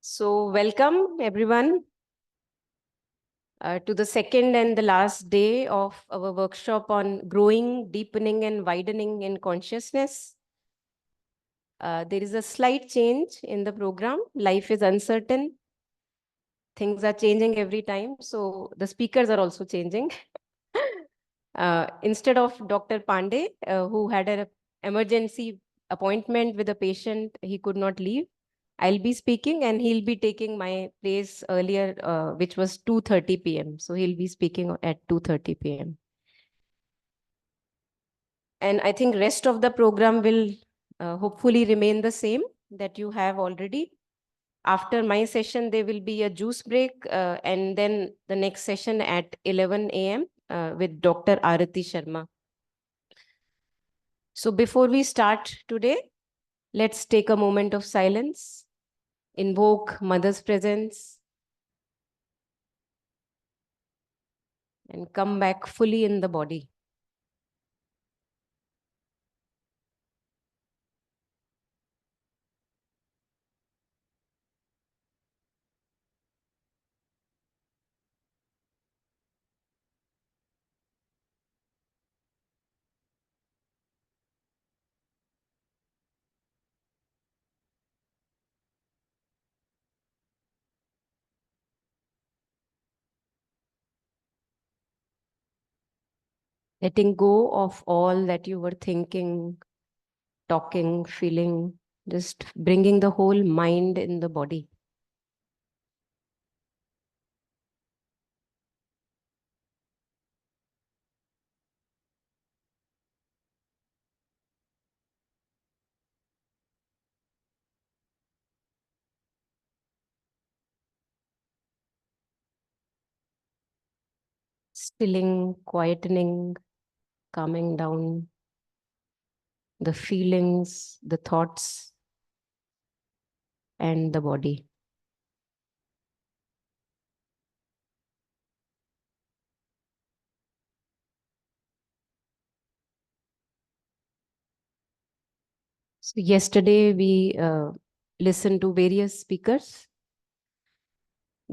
So welcome everyone to the second and the last day of our workshop on growing, deepening and widening in consciousness. There is a slight change in the program. Life is uncertain. Things are changing every time. So the speakers are also changing. Instead of Dr. Pandey, who had an emergency appointment with a patient, he could not leave. I'll be speaking and he'll be taking my place earlier, which was 2:30 p.m. So he'll be speaking at 2:30 p.m. And I think rest of the program will hopefully remain the same that you have already. After my session, there will be a juice break and then the next session at 11 a.m. With Dr. Arati Sharma. So before we start today, let's take a moment of silence, invoke Mother's presence, and come back fully in the body. Letting go of all that you were thinking, talking, feeling, just bringing the whole mind in the body. Stilling, quietening, calming down the feelings, the thoughts, and the body. So yesterday we listened to various speakers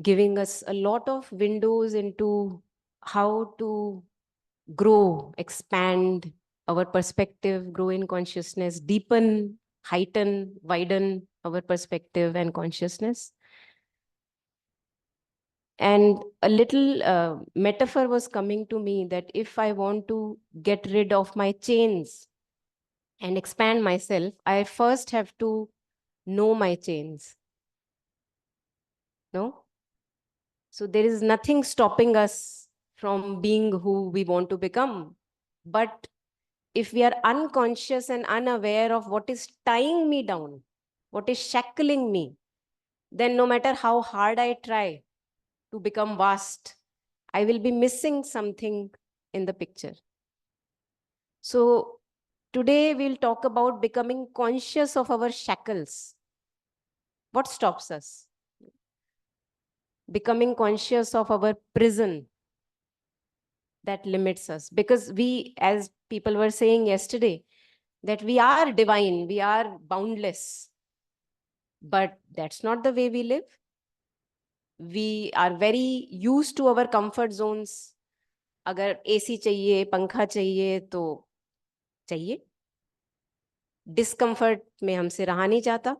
giving us a lot of windows into how to grow, expand our perspective, grow in consciousness, deepen, heighten, widen our perspective and consciousness. And a little metaphor was coming to me that if I want to get rid of my chains and expand myself, I first have to know my chains. No? So there is nothing stopping us from being who we want to become. But if we are unconscious and unaware of what is tying me down, what is shackling me, then no matter how hard I try to become vast, I will be missing something in the picture. So today we'll talk about becoming conscious of our shackles. What stops us? Becoming conscious of our prison that limits us. Because we, as people were saying yesterday, that we are divine, we are boundless. But that's not the way we live. We are very used to our comfort zones. अगर AC चाहिए, पंखा चाहिए तो चाहिए. Discomfort में हमसे रहा नहीं जाता.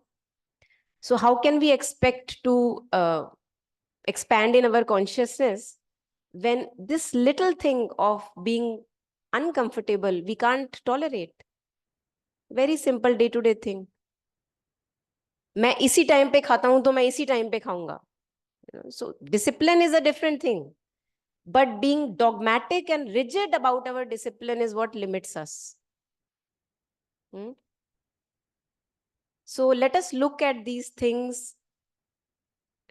So how can we expect to expand in our consciousness when this little thing of being uncomfortable we can't tolerate? Very simple day-to-day thing. मैं इसी टाइम पे खाता हूं तो मैं इसी टाइम पे खाऊंगा. So discipline is a different thing. But being dogmatic and rigid about our discipline is what limits us. So let us look at these things.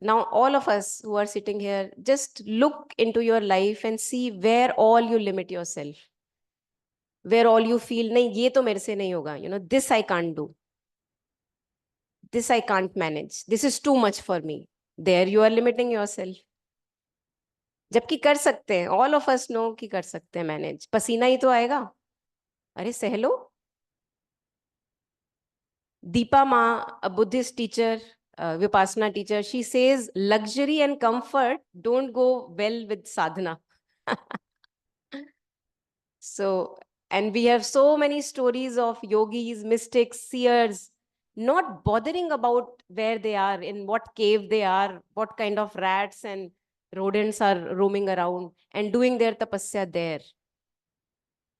Now, all of us who are sitting here, just look into your life and see where all you limit yourself. Where all you feel, nahi, ye to mere se nahi hoga. You know, this I can't do. This I can't manage. This is too much for me. There you are limiting yourself. जबकि कर सकते हैं, all of us know कि कर सकते हैं manage. पसीना ही तो आएगा. अरे सह लो. Deepa Ma, a Buddhist teacher, Vipassana teacher, she says luxury and comfort don't go well with sadhana. So, and we have so many stories of yogis, mystics, seers, not bothering about where they are, in what cave they are, what kind of rats and rodents are roaming around, and doing their tapasya there.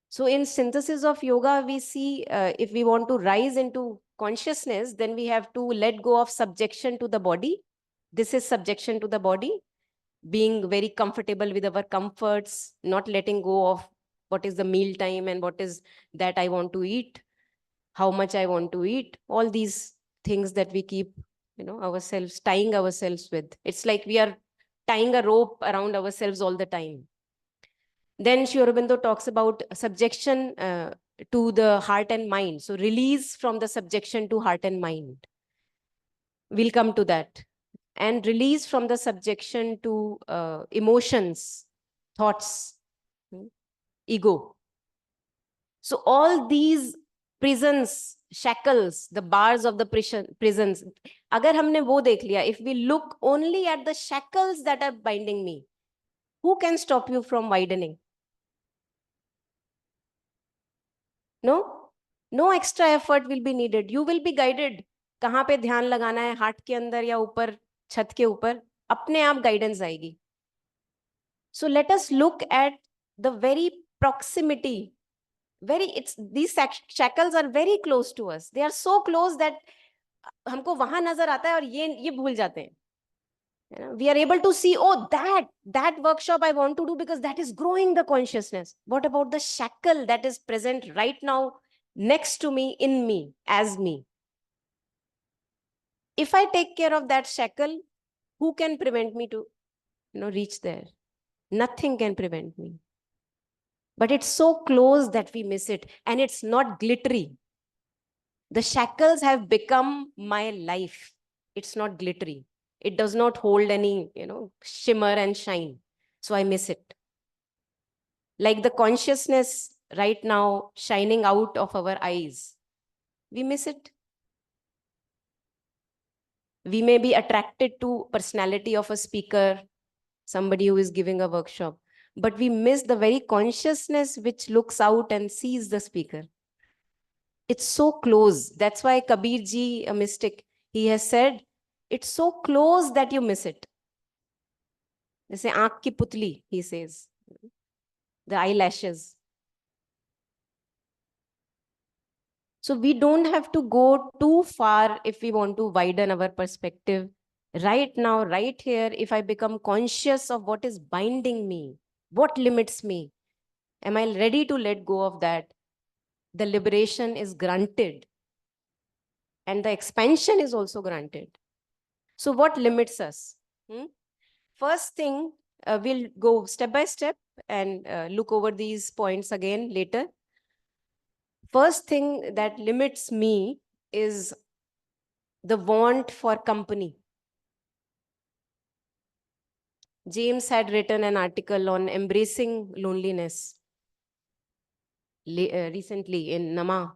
So in synthesis of yoga, we see if we want to rise into consciousness, then we have to let go of subjection to the body. This is subjection to the body, being very comfortable with our comforts, not letting go of what is the meal time and what is that I want to eat, how much I want to eat, all these things that we keep, ourselves, tying ourselves with. It's like we are tying a rope around ourselves all the time. Then Sri Aurobindo talks about subjection to the heart and mind. So release from the subjection to heart and mind. We'll come to that. And release from the subjection to emotions, thoughts, ego. So all these prisons, shackles, the bars of the prisons, agar humne wo dekh liya, if we look only at the shackles that are binding me, who can stop you from widening? No, no extra effort will be needed. You will be guided. कहाँ पे ध्यान लगाना है, heart के अंदर या ऊपर, छत के ऊपर, अपने आप गाइडेंस आएगी. So let us look at the very proximity. These shackles are very close to us. They are so close that हमको वहां नजर आता है और ये भूल जाते हैं. We are able to see, oh, that workshop I want to do because that is growing the consciousness. What about the shackle that is present right now next to me, in me, as me? If I take care of that shackle, who can prevent me to reach there? Nothing can prevent me. But it's so close that we miss it, and it's not glittery. The shackles have become my life. It's not glittery. It does not hold any, shimmer and shine. So I miss it. Like the consciousness right now shining out of our eyes. We miss it. We may be attracted to personality of a speaker, somebody who is giving a workshop, but we miss the very consciousness which looks out and sees the speaker. It's so close. That's why Kabir Ji, a mystic, he has said, it's so close that you miss it. जैसे आँख की पुतली, he says, the eyelashes. So we don't have to go too far if we want to widen our perspective. Right now, right here, if I become conscious of what is binding me, what limits me, am I ready to let go of that? The liberation is granted. And the expansion is also granted. So what limits us? First thing, we'll go step by step and look over these points again later. First thing that limits me is the want for company. James had written an article on embracing loneliness recently in Nama.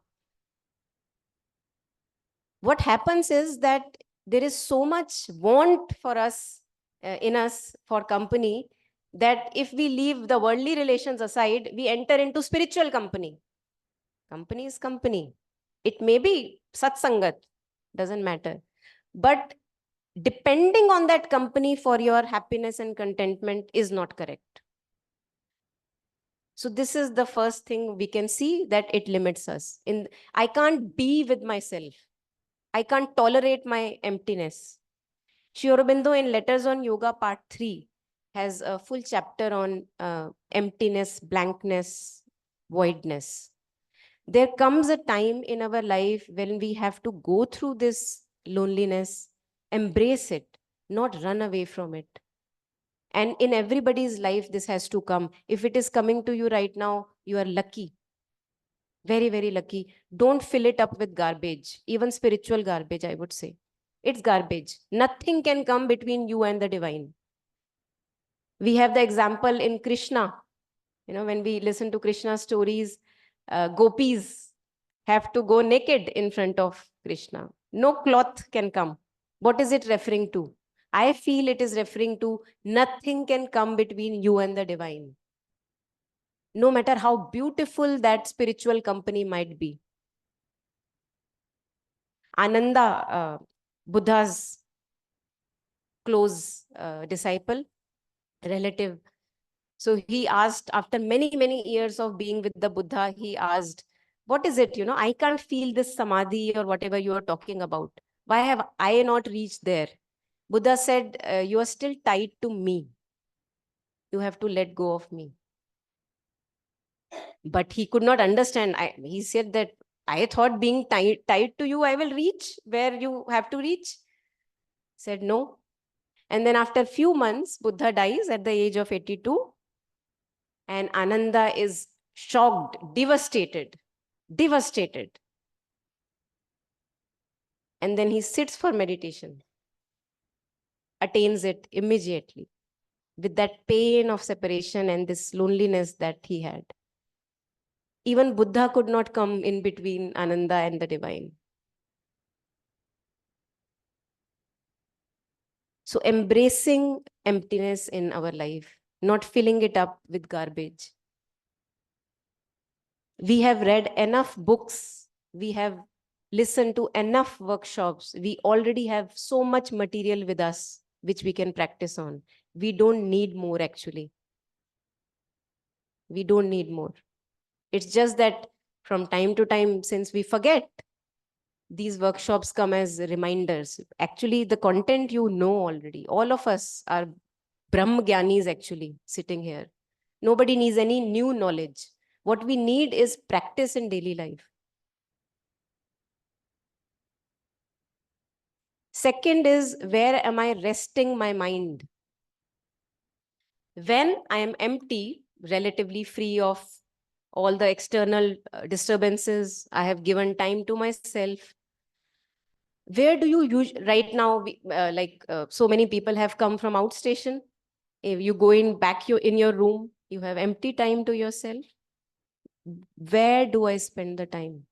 What happens is that there is so much want for us, in us, for company, that if we leave the worldly relations aside, we enter into spiritual company. Company is company. It may be satsangat, doesn't matter. But depending on that company for your happiness and contentment is not correct. So this is the first thing we can see, that it limits us. I can't be with myself. I can't tolerate my emptiness. Sri Aurobindo in Letters on Yoga Part 3 has a full chapter on emptiness, blankness, voidness. There comes a time in our life when we have to go through this loneliness, embrace it, not run away from it. And in everybody's life, this has to come. If it is coming to you right now, you are lucky. Very, very lucky. Don't fill it up with garbage, even spiritual garbage, I would say. It's garbage. Nothing can come between you and the divine. We have the example in Krishna. When we listen to Krishna's stories, gopis have to go naked in front of Krishna. No cloth can come. What is it referring to? I feel it is referring to nothing can come between you and the divine. No matter how beautiful that spiritual company might be. Ananda, Buddha's close disciple, relative. So he asked, after many, many years of being with the Buddha, he asked, what is it? I can't feel this samadhi or whatever you are talking about. Why have I not reached there? Buddha said, you are still tied to me. You have to let go of me. But he could not understand. He said that, I thought being tied to you, I will reach where you have to reach. Said no. And then after a few months, Buddha dies at the age of 82. And Ananda is shocked, devastated. And then he sits for meditation, attains it immediately with that pain of separation and this loneliness that he had. Even Buddha could not come in between Ananda and the divine. So embracing emptiness in our life, not filling it up with garbage. We have read enough books. We have listened to enough workshops. We already have so much material with us, which we can practice on. We don't need more, actually. We don't need more. It's just that from time to time, since we forget, these workshops come as reminders. Actually, the content you know already. All of us are Brahm Gyanis actually sitting here. Nobody needs any new knowledge. What we need is practice in daily life. Second is, where am I resting my mind? When I am empty, relatively free of all the external disturbances, I have given time to myself. Where do you use right now? So many people have come from outstation. If you go in back in your room, you have empty time to yourself. Where do I spend the time?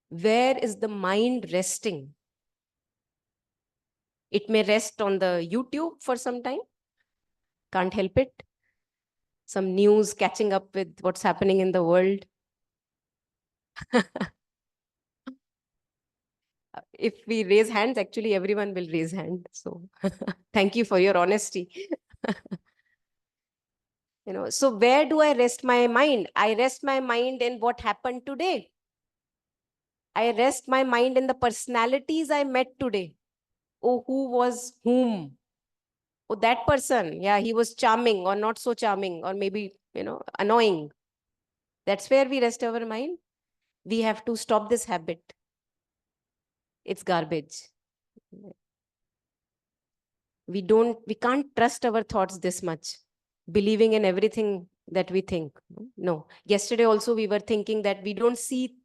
Where is the mind resting? It may rest on the YouTube for some time. Can't help it. Some news, catching up with what's happening in the world. If we raise hands, actually everyone will raise hand. So thank you for your honesty. So where do I rest my mind? I rest my mind in what happened today. I rest my mind in the personalities I met today. Oh, who was whom? Oh, that person. Yeah, he was charming or not so charming, or maybe, annoying. That's where we rest our mind. We have to stop this habit. It's garbage. We can't trust our thoughts this much, believing in everything that we think. No. Yesterday also we were thinking that we don't see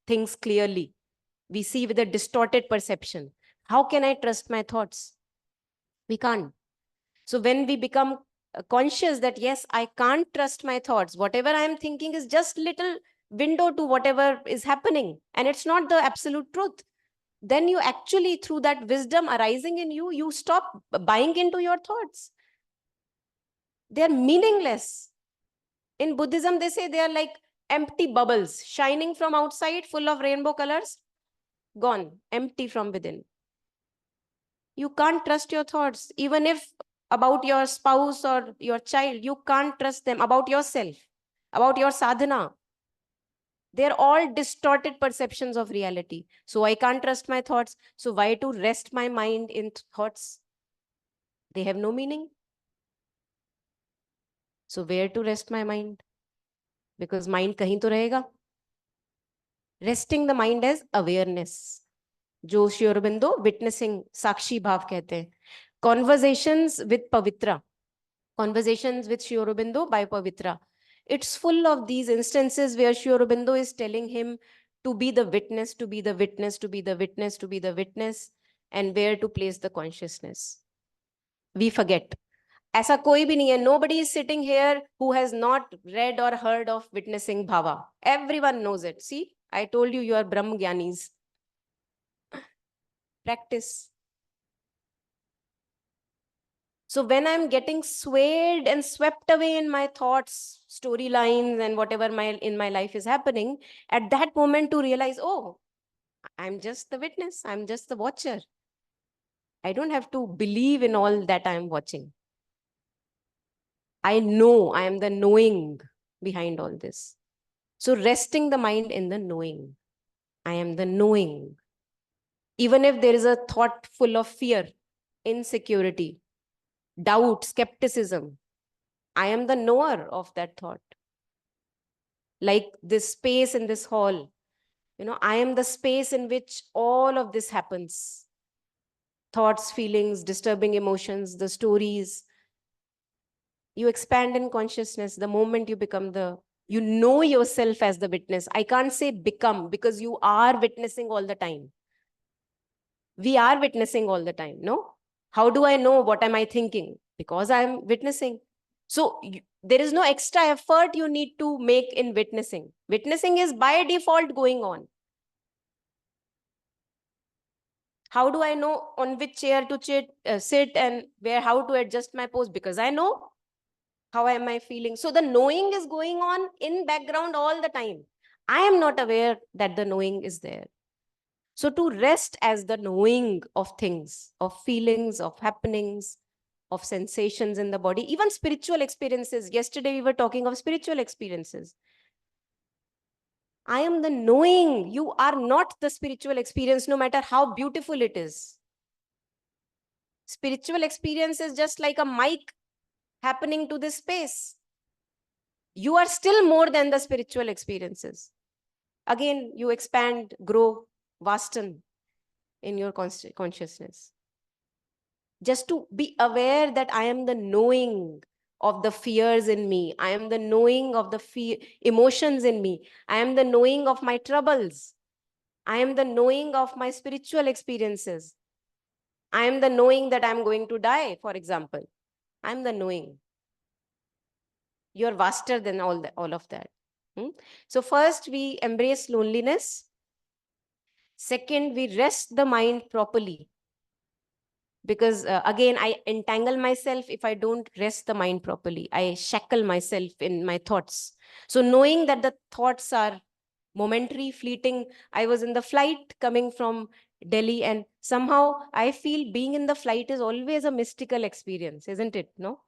things clearly. We see with a distorted perception. How can I trust my thoughts? We can't. So when we become conscious that, yes, I can't trust my thoughts. Whatever I am thinking is just little window to whatever is happening. And it's not the absolute truth. Then you actually, through that wisdom arising in you, you stop buying into your thoughts. They're meaningless. In Buddhism, they say they are like empty bubbles, shining from outside, full of rainbow colors, gone, empty from within. You can't trust your thoughts. Even if about your spouse or your child, you can't trust them. About yourself, about your sadhana. They're all distorted perceptions of reality. So I can't trust my thoughts. So why to rest my mind in thoughts? They have no meaning. So where to rest my mind? Because mind kahin to rahega. Resting the mind as awareness. जो Shri Aurobindo witnessing साक्षी भाव कहते हैं. Conversations with Pavitra. Conversations with Sri Aurobindo by Pavitra. It's full of these instances where Sri Aurobindo is telling him to be the witness, to be the witness, to be the witness, to be the witness, and where to place the consciousness. We forget. ऐसा कोई भी नहीं है. Nobody is sitting here who has not read or heard of witnessing bhava. Everyone knows it. See, I told you, you are Brahm Gyanis. Practice. So when I'm getting swayed and swept away in my thoughts, storylines, and whatever in my life is happening, at that moment to realize, oh, I'm just the witness, I'm just the watcher. I don't have to believe in all that I'm watching. I know I am the knowing behind all this. So resting the mind in the knowing. I am the knowing. Even if there is a thought full of fear, insecurity, doubt, skepticism, I am the knower of that thought. Like this space in this hall, I am the space in which all of this happens. Thoughts, feelings, disturbing emotions, the stories. You expand in consciousness the moment you know yourself as the witness. I can't say become, because you are witnessing all the time. We are witnessing all the time, no? How do I know what am I thinking? Because I'm witnessing. So there is no extra effort you need to make in witnessing. Witnessing is by default going on. How do I know on which chair to sit and how to adjust my pose? Because I know. How am I feeling? So the knowing is going on in background all the time. I am not aware that the knowing is there. So to rest as the knowing of things, of feelings, of happenings, of sensations in the body, even spiritual experiences. Yesterday we were talking of spiritual experiences. I am the knowing. You are not the spiritual experience, no matter how beautiful it is. Spiritual experience is just like a mic happening to this space. You are still more than the spiritual experiences. Again, you expand, grow, vasten in your consciousness. Just to be aware that I am the knowing of the fears in me. I am the knowing of the emotions in me. I am the knowing of my troubles. I am the knowing of my spiritual experiences. I am the knowing that I'm going to die, for example. I'm the knowing. You're vaster than all of that. So first, we embrace loneliness. Second, we rest the mind properly. Because again, I entangle myself if I don't rest the mind properly. I shackle myself in my thoughts. So knowing that the thoughts are momentary, fleeting. I was in the flight coming from Delhi, and somehow I feel being in the flight is always a mystical experience, isn't it? No?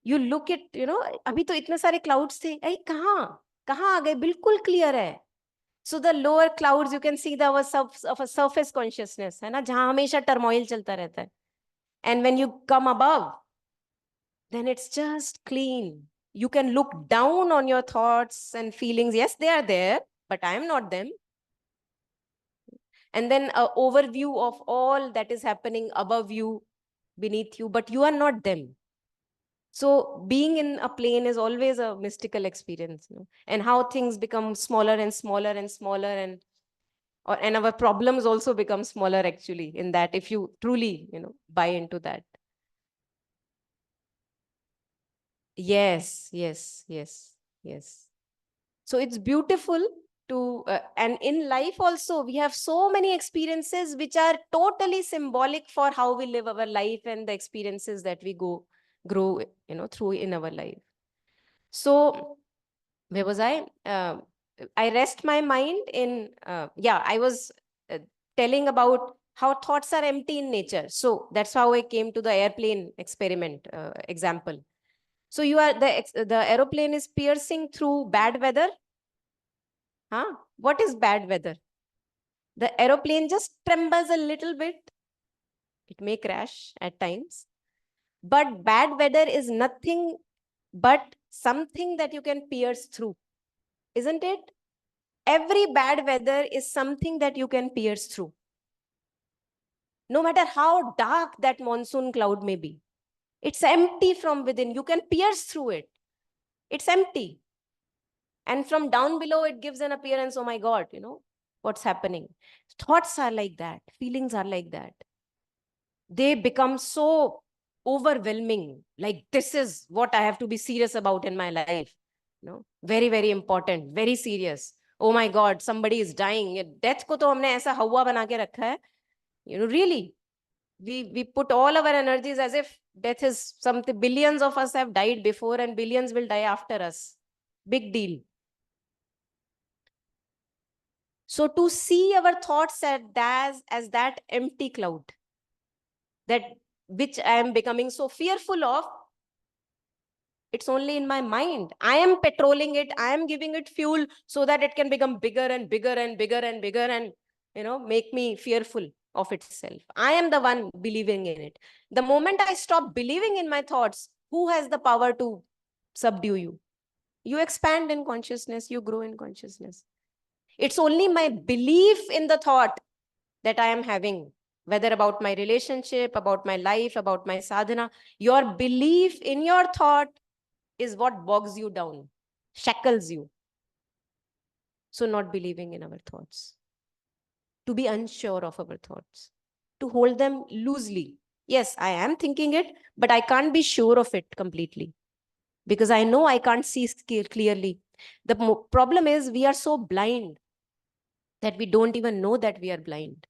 You look at, अभी तो इतने सारे clouds थे, अरे कहाँ आ गए, बिल्कुल clear है. So the lower clouds, you can see the of a surface consciousness, है ना, जहाँ हमेशा turmoil चलता रहता है. And when you come above, then it's just clean. You can look down on your thoughts and feelings. Yes, they are there, but I am not them. And then an overview of all that is happening above you, beneath you, but you are not them. So being in a plane is always a mystical experience, and how things become smaller and smaller and smaller, and our problems also become smaller actually in that, if you truly, buy into that. Yes, yes, yes, yes. So it's beautiful to, and in life also, we have so many experiences which are totally symbolic for how we live our life and the experiences that we grow, through in our life. So where was I? I rest my mind in, I was telling about how thoughts are empty in nature. So that's how I came to the airplane experiment example. So the aeroplane is piercing through bad weather. Huh? What is bad weather? The aeroplane just trembles a little bit. It may crash at times. But bad weather is nothing but something that you can pierce through. Isn't it? Every bad weather is something that you can pierce through. No matter how dark that monsoon cloud may be. It's empty from within. You can pierce through it. It's empty. And from down below, it gives an appearance, oh my God, what's happening? Thoughts are like that. Feelings are like that. They become so overwhelming. Like, this is what I have to be serious about in my life. Very, very important, very serious. Oh my God, somebody is dying. Death ko to humne aisa hawa bana ke rakha hai. Really. We put all our energies as if death is something, billions of us have died before and billions will die after us. Big deal. So to see our thoughts as that empty cloud, that which I am becoming so fearful of, it's only in my mind. I am patrolling it. I am giving it fuel so that it can become bigger and bigger and bigger and bigger and, make me fearful of itself. I am the one believing in it. The moment I stop believing in my thoughts, who has the power to subdue you? You expand in consciousness, you grow in consciousness. It's only my belief in the thought that I am having, whether about my relationship, about my life, about my sadhana. Your belief in your thought is what bogs you down, shackles you. So not believing in our thoughts, to be unsure of our thoughts, to hold them loosely. Yes, I am thinking it, but I can't be sure of it completely because I know I can't see clearly. The problem is we are so blind that we don't even know that we are blind.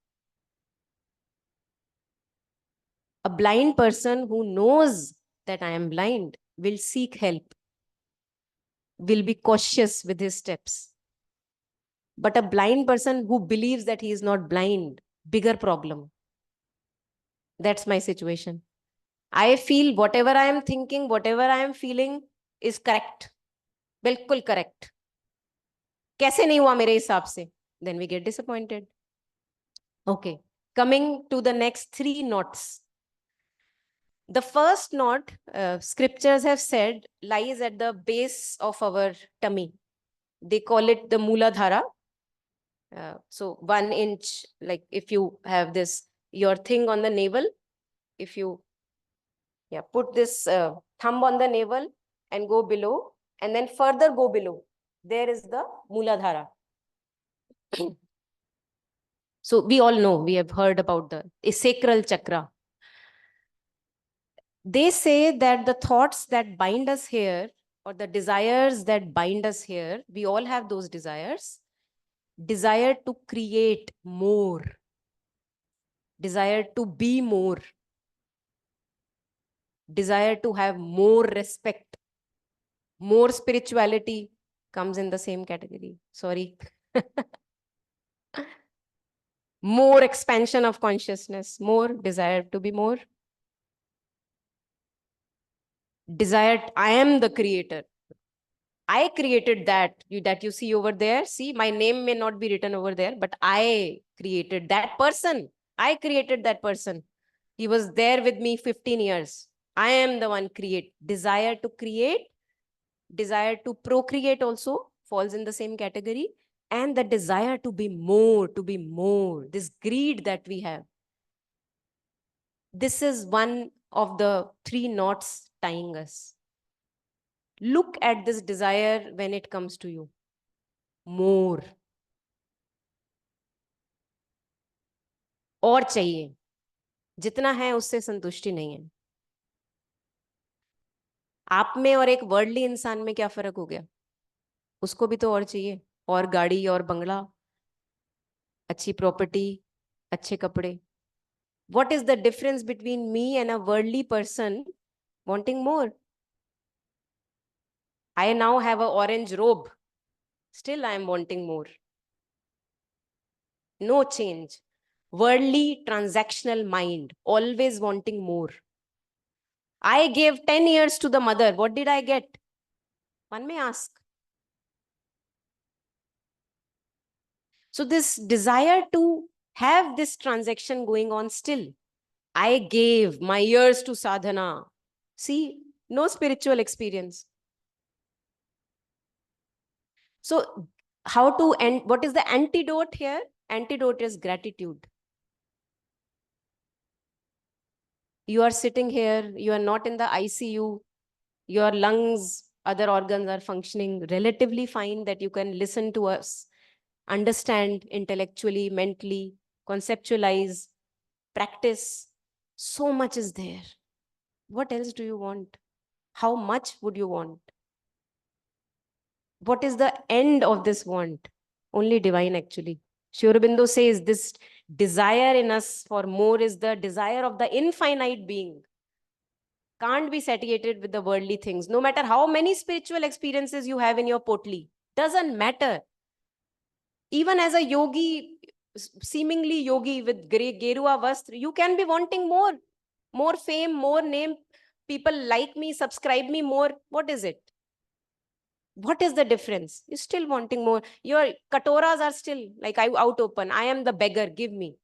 A blind person who knows that I am blind will seek help, will be cautious with his steps. But a blind person who believes that he is not blind, bigger problem. That's my situation. I feel whatever I am thinking, whatever I am feeling is correct. बिल्कुल correct. कैसे नहीं हुआ मेरे हिसाब से? Then we get disappointed. Okay. Coming to the next 3 knots. The first knot, scriptures have said, lies at the base of our tummy. They call it the Mooladhara. So 1 inch, like if you have this, your thing on the navel, if you put this thumb on the navel and go below, and then further go below, there is the Mooladhara. So we all know, we have heard about the sacral chakra. They say that the thoughts that bind us here, or the desires that bind us here, we all have those desires. Desire to create more, desire to be more, desire to have more respect, more spirituality comes in the same category. Sorry. More expansion of consciousness, more desire to be more. Desire, I am the creator. I created that you see over there. See, my name may not be written over there, but I created that person. I created that person. He was there with me 15 years. I am the one create. Desire to create, desire to procreate also falls in the same category. And the desire to be more, this greed that we have. This is one of the 3 knots tying us. Look at this desire when it comes to you. More. और चाहिए. जितना है उससे संतुष्टि नहीं है. आप में और एक वर्ल्डली इंसान में क्या फर्क हो गया? उसको भी तो और चाहिए, और गाड़ी और बंगला, अच्छी प्रॉपर्टी, अच्छे कपड़े. What is the difference between me and a worldly person wanting more? I now have an orange robe. Still, I am wanting more. No change. Worldly, transactional mind, always wanting more. I gave 10 years to the mother. What did I get? One may ask. So this desire to have this transaction going on still. I gave my years to sadhana. See, no spiritual experience. So how to end? What is the antidote here? Antidote is gratitude. You are sitting here, you are not in the ICU, your lungs, other organs are functioning relatively fine, that you can listen to us, understand intellectually, mentally, conceptualize, practice. So much is there. What else do you want? How much would you want? What is the end of this want? Only divine, actually. Sri Aurobindo says this desire in us for more is the desire of the infinite being. Can't be satiated with the worldly things. No matter how many spiritual experiences you have in your potli, doesn't matter. Even as a yogi, seemingly yogi with Gerua Vastra, you can be wanting more fame, more name. People like me, subscribe me more. What is it? What is the difference? You're still wanting more. Your katoras are still like out open. I am the beggar. Give me.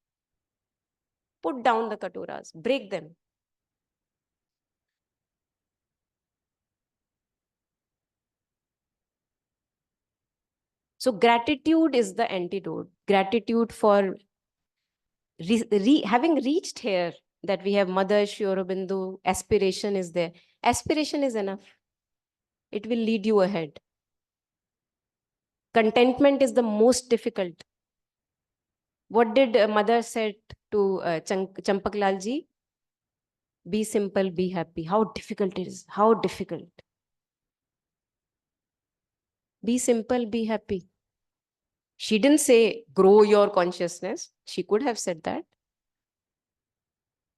Put down the katoras. Break them. So gratitude is the antidote. Gratitude for having reached here, that we have Mother Shri Aurobindo, aspiration is there. Aspiration is enough. It will lead you ahead. Contentment is the most difficult. What did Mother said to Champak Lal ji? Be simple, be happy. How difficult it is. How difficult. Be simple, be happy. She didn't say grow your consciousness. She could have said that.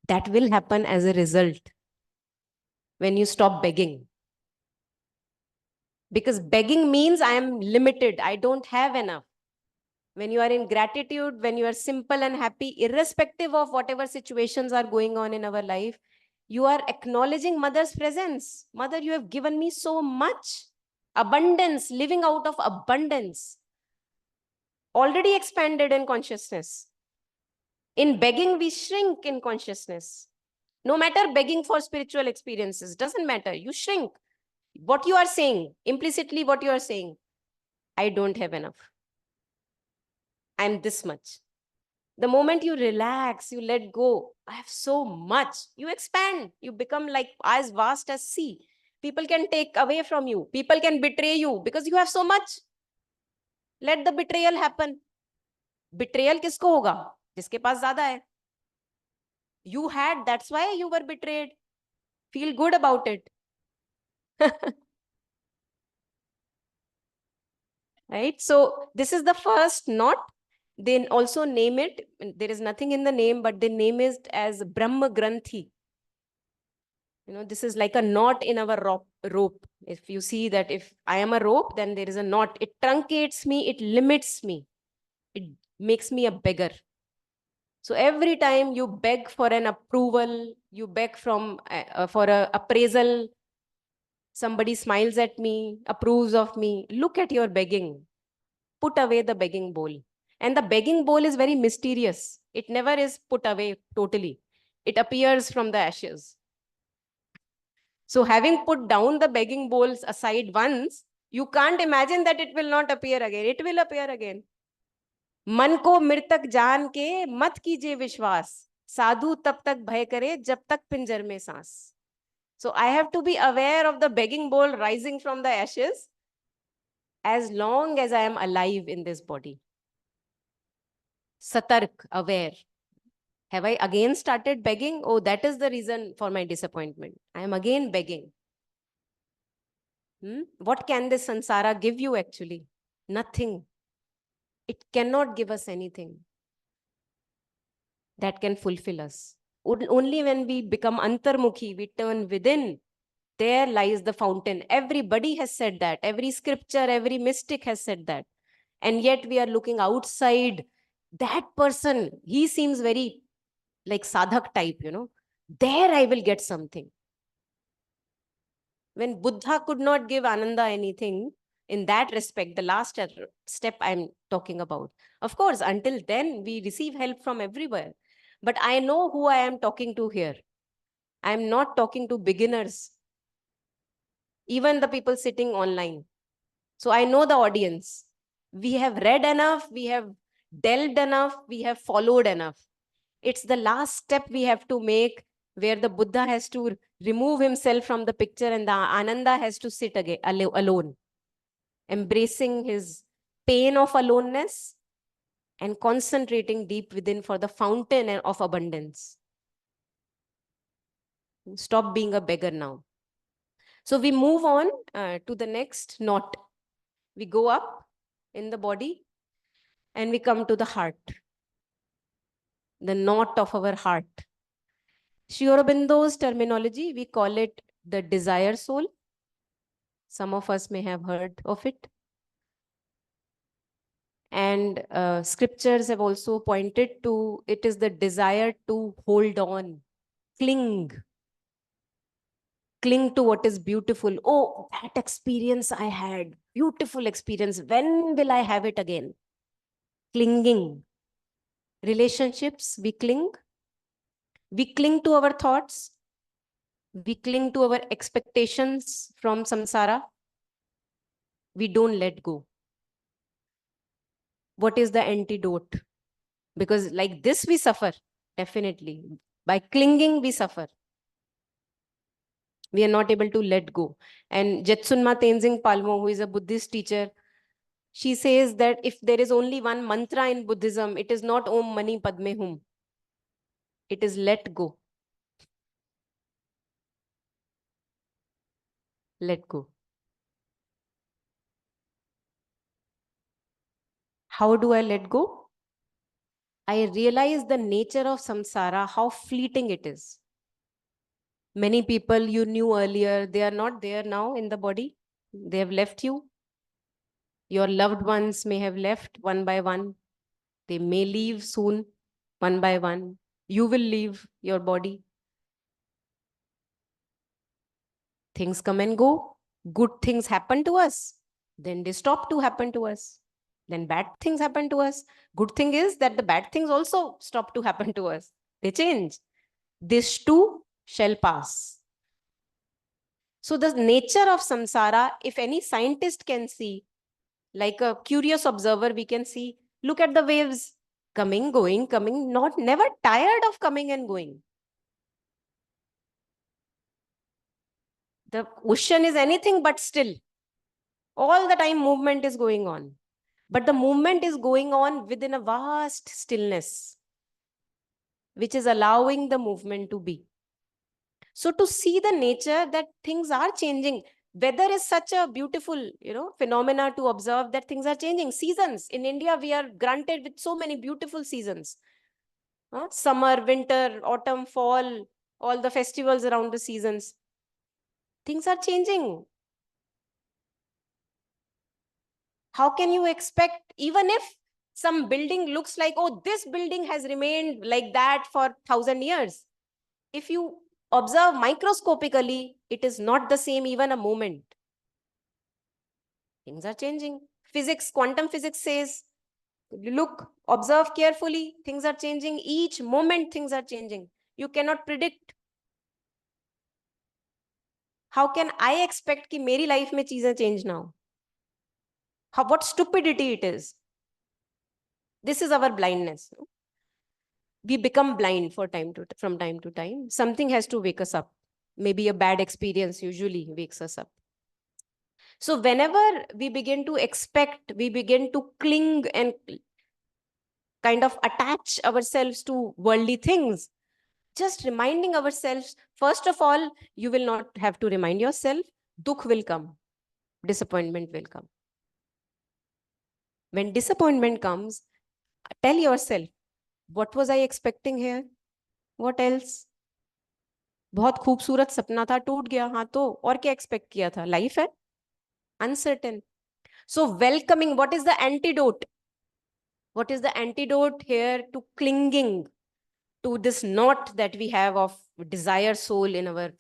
That will happen as a result when you stop begging. Because begging means I am limited. I don't have enough. When you are in gratitude, when you are simple and happy, irrespective of whatever situations are going on in our life, you are acknowledging Mother's presence. Mother, you have given me so much. Abundance, living out of abundance. Already expanded in consciousness. In begging, we shrink in consciousness. No matter begging for spiritual experiences, doesn't matter. You shrink. What you are saying, implicitly what you are saying, I don't have enough. I'm this much. The moment you relax, you let go, I have so much, you expand, you become like as vast as sea. People can take away from you. People can betray you because you have so much. Let the betrayal happen. Betrayal किसको होगा? जिसके पास ज़्यादा है. You had, that's why you were betrayed. Feel good about it. Right? So this is the first knot. They also name it, there is nothing in the name, but they name it as Brahma Granthi. You know, this is like a knot in our rope. If you see that if I am a rope, then there is a knot. It truncates me, it limits me. It makes me a beggar. So every time you beg for an approval, you beg for a appraisal, somebody smiles at me, approves of me, look at your begging. Put away the begging bowl. And the begging bowl is very mysterious. It never is put away totally. It appears from the ashes. So having put down the begging bowls aside once, you can't imagine that it will not appear again. It will appear again. मन को मृतक जान के मत कीजिए विश्वास, साधु तब तक भय करे जब तक पिंजर में सांस. So I have to be aware of the begging bowl rising from the ashes as long as I am alive in this body. Satark, aware. Have I again started begging? Oh, that is the reason for my disappointment. I am again begging. What can this sansara give you actually? Nothing. It cannot give us anything that can fulfill us. Only when we become antarmukhi, we turn within, there lies the fountain. Everybody has said that. Every scripture, every mystic has said that. And yet we are looking outside. That person, he seems very like sadhak type, you know. There I will get something. When Buddha could not give Ananda anything, in that respect, the last step I'm talking about. Of course, until then, we receive help from everywhere. But I know who I am talking to here. I'm not talking to beginners, even the people sitting online. So I know the audience. We have read enough, we have delved enough, we have followed enough. It's the last step we have to make, where the Buddha has to remove himself from the picture and the Ananda has to sit again alone, embracing his pain of aloneness and concentrating deep within for the fountain of abundance. Stop being a beggar now. So we move on to the next knot. We go up in the body and we come to the heart. the knot of our heart. Sri Aurobindo's terminology, we call it the desire soul. Some of us may have heard of it. And scriptures have also pointed to it is the desire to hold on, cling to what is beautiful. Oh, that experience I had, beautiful experience. When will I have it again? Clinging. Relationships, we cling. We cling to our thoughts. We cling to our expectations from samsara. We don't let go. What is the antidote? Because like this, we suffer, definitely. By clinging, we suffer. We are not able to let go. And Jetsunma Tenzing Palmo, who is a Buddhist teacher, she says that if there is only one mantra in Buddhism, it is not Om Mani Padme Hum. It is let go. Let go. How do I let go? I realize the nature of samsara, how fleeting it is. Many people you knew earlier, they are not there now in the body. They have left you. Your loved ones may have left one by one. They may leave soon, one by one. You will leave your body. Things come and go. Good things happen to us. Then they stop to happen to us. Then bad things happen to us. Good thing is that the bad things also stop to happen to us. They change. This too shall pass. So the nature of samsara, if any scientist can see, like a curious observer, we can see, look at the waves coming, going, coming, not never tired of coming and going. The ocean is anything but still. All the time movement is going on. But the movement is going on within a vast stillness, which is allowing the movement to be. So to see the nature that things are changing, weather is such a beautiful, phenomena to observe that things are changing. Seasons. In India, we are granted with so many beautiful seasons. Summer, winter, autumn, fall, all the festivals around the seasons. Things are changing. How can you expect, even if some building looks like, oh, this building has remained like that for 1,000 years. If you observe microscopically, it is not the same even a moment. Things are changing. Physics, quantum physics says, look, observe carefully, things are changing. Each moment, things are changing. You cannot predict. How can I expect कि मेरी life में चीजें change now? What stupidity it is. This is our blindness. We become blind from time to time. Something has to wake us up. Maybe a bad experience usually wakes us up. So whenever we begin to expect, we begin to cling and kind of attach ourselves to worldly things, just reminding ourselves, first of all, you will not have to remind yourself, dukh will come, disappointment will come. When disappointment comes, tell yourself, what was I expecting here? What else? बहुत खूबसूरत सपना था, टूट गया. हाँ, तो और क्या एक्सपेक्ट किया था? लाइफ है uncertain. So welcoming, what is the antidote? What is the antidote here to clinging to this knot that we have of desire soul in our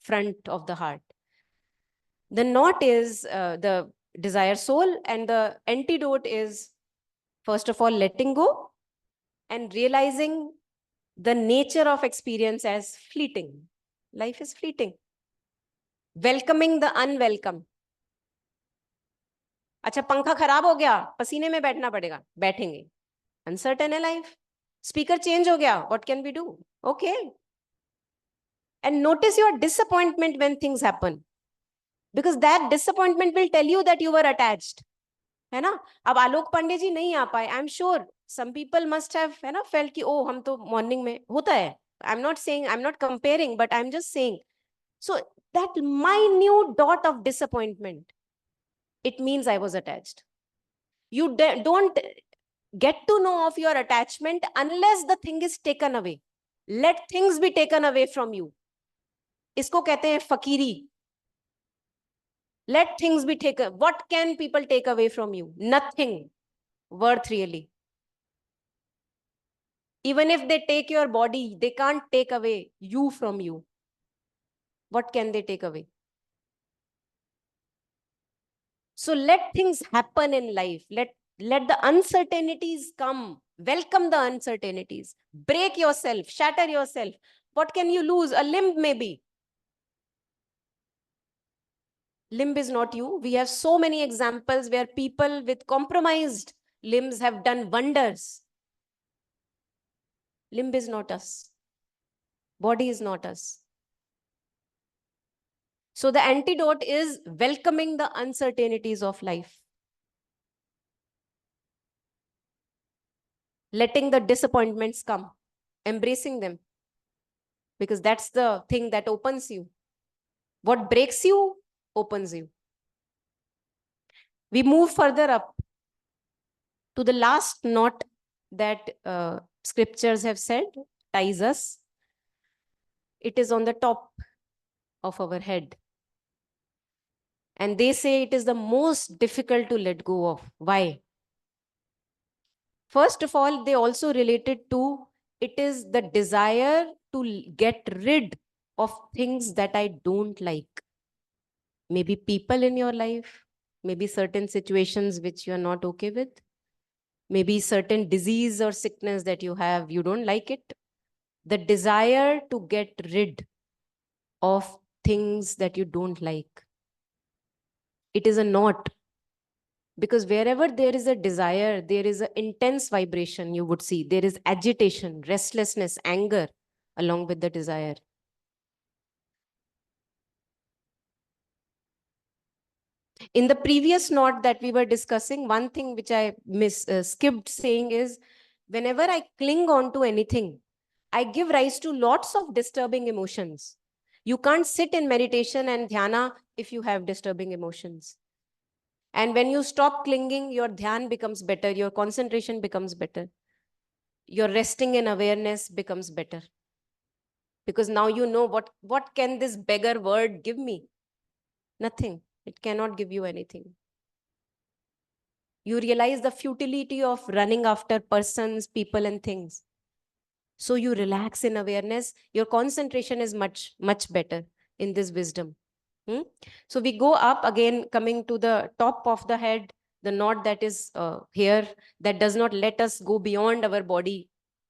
front of the heart? The knot is the desire soul, and the antidote is, first of all, letting go and realizing the nature of experience as fleeting. Life is fleeting. Welcoming the unwelcome. अच्छा, पंखा खराब हो गया, पसीने में बैठना पड़ेगा, बैठेंगे. Uncertain है life. Speaker change हो गया, what can we do? Okay. And notice your disappointment when things happen, because that disappointment will tell you that you were attached. है ना? अब आलोक पांडे जी नहीं आ पाए, I'm sure some people must have, है ना, felt कि oh, हम तो morning में होता है. I'm not saying, I'm not comparing, but I'm just saying. So that minute dot of disappointment, it means I was attached. You don't Get to know of your attachment unless the thing is taken away. Let things be taken away from you. इसको कहते हैं फकीरी. Let things be taken. What can people take away from you? Nothing worth really. Even if they take your body, they can't take away you from you. What can they take away? So let things happen in life. Let the uncertainties come. Welcome the uncertainties. Break yourself, shatter yourself. What can you lose? A limb maybe. Limb is not you. We have so many examples where people with compromised limbs have done wonders. Limb is not us. Body is not us. So the antidote is welcoming the uncertainties of life. Letting the disappointments come, embracing them. Because that's the thing that opens you. What breaks you, opens you. We move further up to the last knot that scriptures have said ties us. It is on the top of our head. And they say it is the most difficult to let go of. Why? First of all, they also related to it is the desire to get rid of things that I don't like. Maybe people in your life, maybe certain situations which you are not okay with, maybe certain disease or sickness that you have, you don't like it. The desire to get rid of things that you don't like. It is a knot. Because wherever there is a desire, there is an intense vibration, you would see. There is agitation, restlessness, anger along with the desire. In the previous knot that we were discussing, one thing which I skipped saying is, whenever I cling on to anything, I give rise to lots of disturbing emotions. You can't sit in meditation and dhyana if you have disturbing emotions. And when you stop clinging, your dhyan becomes better, your concentration becomes better. Your resting in awareness becomes better. Because now you know what can this beggar word give me? Nothing. It cannot give you anything. You realize the futility of running after persons, people, and things. So you relax in awareness. Your concentration is much, much better in this wisdom. So we go up again, coming to the top of the head, the knot that is here, that does not let us go beyond our body,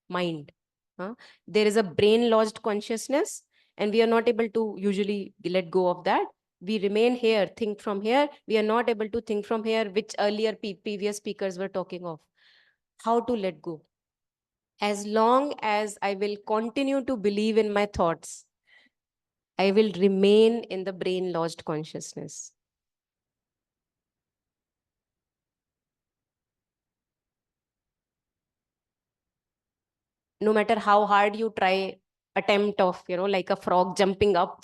mind. There is a brain lodged consciousness, and we are not able to usually let go of that. We remain here, think from here. We are not able to think from here, which earlier previous speakers were talking of. How to let go? As long as I will continue to believe in my thoughts, I will remain in the brain lodged consciousness. No matter how hard you try, attempt of, like a frog jumping up,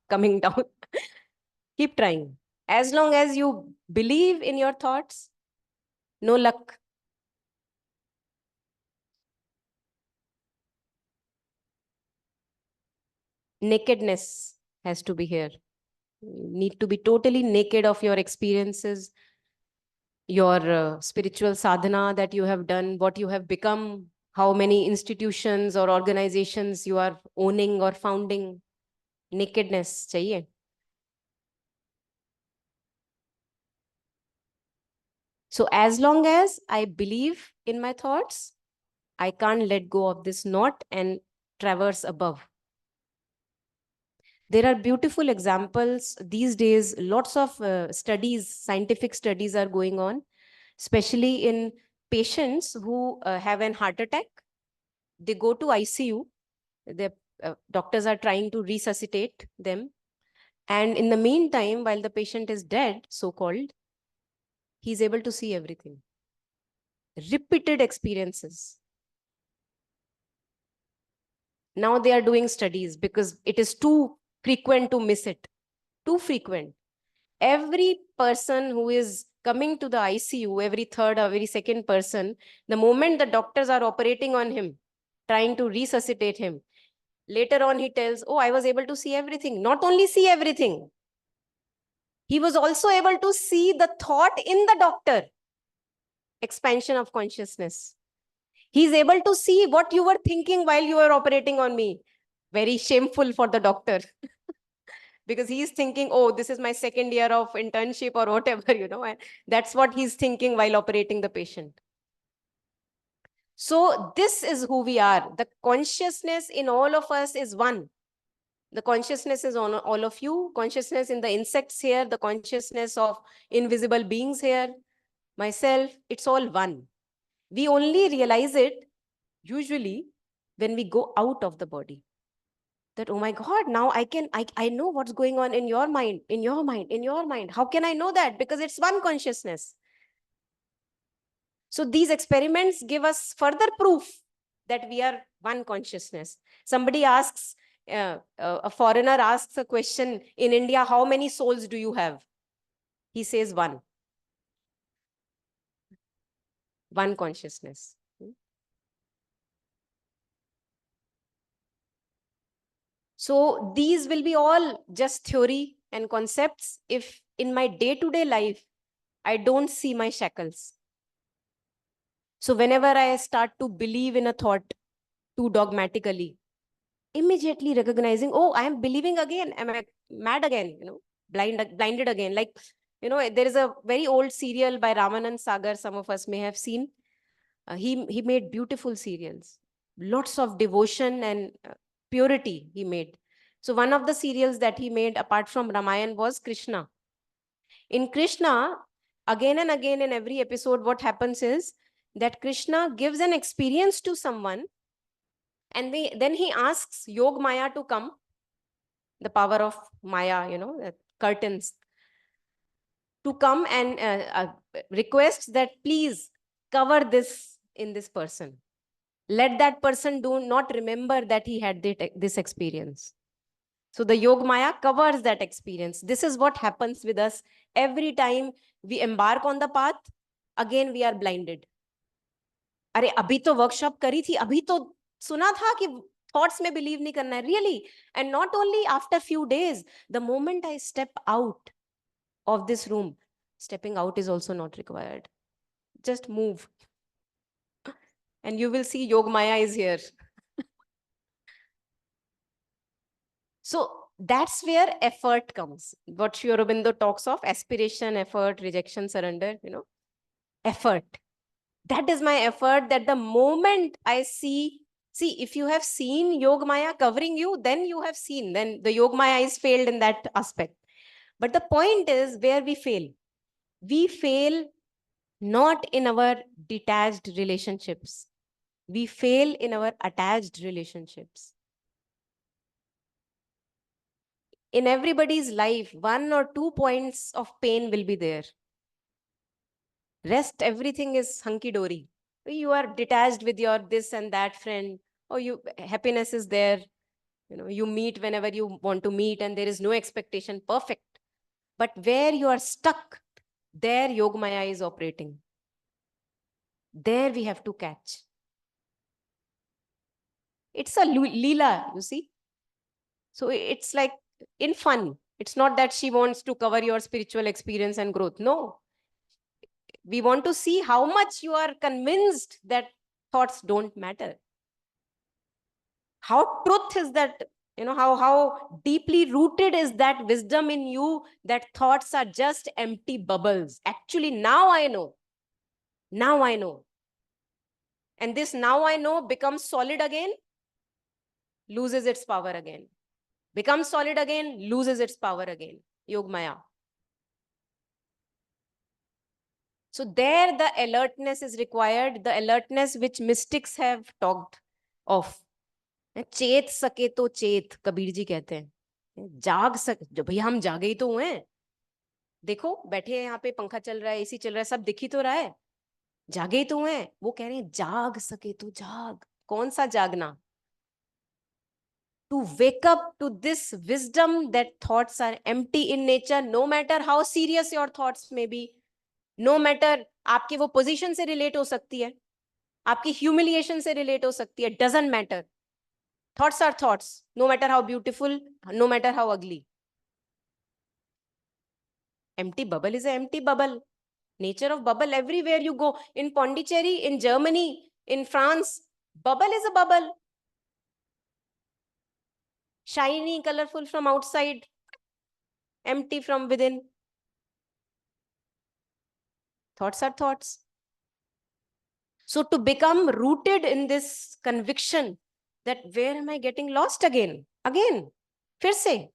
coming down, keep trying. As long as you believe in your thoughts, no luck. Nakedness has to be here. You need to be totally naked of your experiences, your spiritual sadhana that you have done, what you have become, how many institutions or organizations you are owning or founding. Nakedness chahiye. So as long as I believe in my thoughts, I can't let go of this knot and traverse above. There are beautiful examples these days. Lots of studies, scientific studies are going on, especially in patients who have an heart attack. They go to ICU. The doctors are trying to resuscitate them. And in the meantime, while the patient is dead, so-called, he's able to see everything. Repeated experiences. Now they are doing studies because it is too frequent to miss it. Too frequent. Every person who is coming to the ICU, every third or every second person, the moment the doctors are operating on him, trying to resuscitate him, later on he tells, oh, I was able to see everything. Not only see everything, he was also able to see the thought in the doctor. Expansion of consciousness. He's able to see what you were thinking while you were operating on me. Very shameful for the doctor. Because he's thinking, oh, this is my second year of internship or whatever, and that's what he's thinking while operating the patient. So this is who we are. The consciousness in all of us is one. The consciousness is on all of you. Consciousness in the insects here, the consciousness of invisible beings here, myself, it's all one. We only realize it usually when we go out of the body. That, oh my God, now I know what's going on in your mind, in your mind, in your mind. How can I know that? Because it's one consciousness. So these experiments give us further proof that we are one consciousness. Somebody asks, a foreigner asks a question in India, how many souls do you have? He says one. One consciousness. So these will be all just theory and concepts if in my day-to-day life, I don't see my shackles. So whenever I start to believe in a thought too dogmatically, immediately recognizing, oh, I am believing again. Am I mad again? Blinded again. Like, there is a very old serial by Ramanand Sagar, some of us may have seen. He made beautiful serials, lots of devotion and purity he made. So one of the serials that he made apart from Ramayan was Krishna. In Krishna, again and again in every episode, what happens is that Krishna gives an experience to someone, and then he asks Yog Maya to come, the power of Maya, the curtains, to come and requests that please cover this in this person. Let that person do not remember that he had this experience. So the Yog Maya covers that experience. This is what happens with us every time we embark on the path. Again, we are blinded. अरे अभी तो workshop करी थी, अभी तो सुना था कि thoughts में believe नहीं करना है. Really? And not only after few days, the moment I step out of this room, stepping out is also not required. Just move. And you will see Yog Maya is here. So that's where effort comes. What Sri Aurobindo talks of, aspiration, effort, rejection, surrender, effort. That is my effort, that the moment I see, if you have seen Yog Maya covering you, then you have seen, then the Yog Maya is failed in that aspect. But the point is where we fail. We fail not in our detached relationships. We fail in our attached relationships. In everybody's life, 1 or 2 points of pain will be there. Rest, everything is hunky-dory. You are detached with your this and that friend, or happiness is there. You meet whenever you want to meet and there is no expectation, perfect. But where you are stuck, there Yogmaya is operating. There we have to catch. It's a leela, you see. So it's like in fun. It's not that she wants to cover your spiritual experience and growth. No. We want to see how much you are convinced that thoughts don't matter. How truth is that, how deeply rooted is that wisdom in you that thoughts are just empty bubbles. Actually, now I know. Now I know. And this now I know becomes solid again, loses its power again. Becomes solid again, loses its power again. Yogmaya. So there the alertness is required, the alertness which mystics have talked of. चेत सके तो चेत, कबीर जी कहते हैं. जाग सक भैया, हम जागे ही तो हुए. देखो बैठे हैं यहाँ पे, पंखा चल रहा है, एसी चल रहा है, सब दिख ही तो रहा है. जागे ही तो हुए. वो कह रहे हैं जाग सके तो जाग. कौन सा जागना? To wake up to this wisdom that thoughts are empty in nature, no matter how serious your thoughts may be. No matter आपकी वो पोजीशन से रिलेट हो सकती है, आपकी ह्यूमिलिएशन से रिलेट हो सकती है, doesn't matter. Thoughts are thoughts, no matter how beautiful, no matter how ugly. empty bubble is an empty bubble. Nature of bubble, everywhere you go, in Pondicherry, in Germany, in France, bubble is a bubble. Shiny, colorful from outside, empty from within. Thoughts are thoughts. So to become rooted in this conviction that where am I getting lost again? फिर से.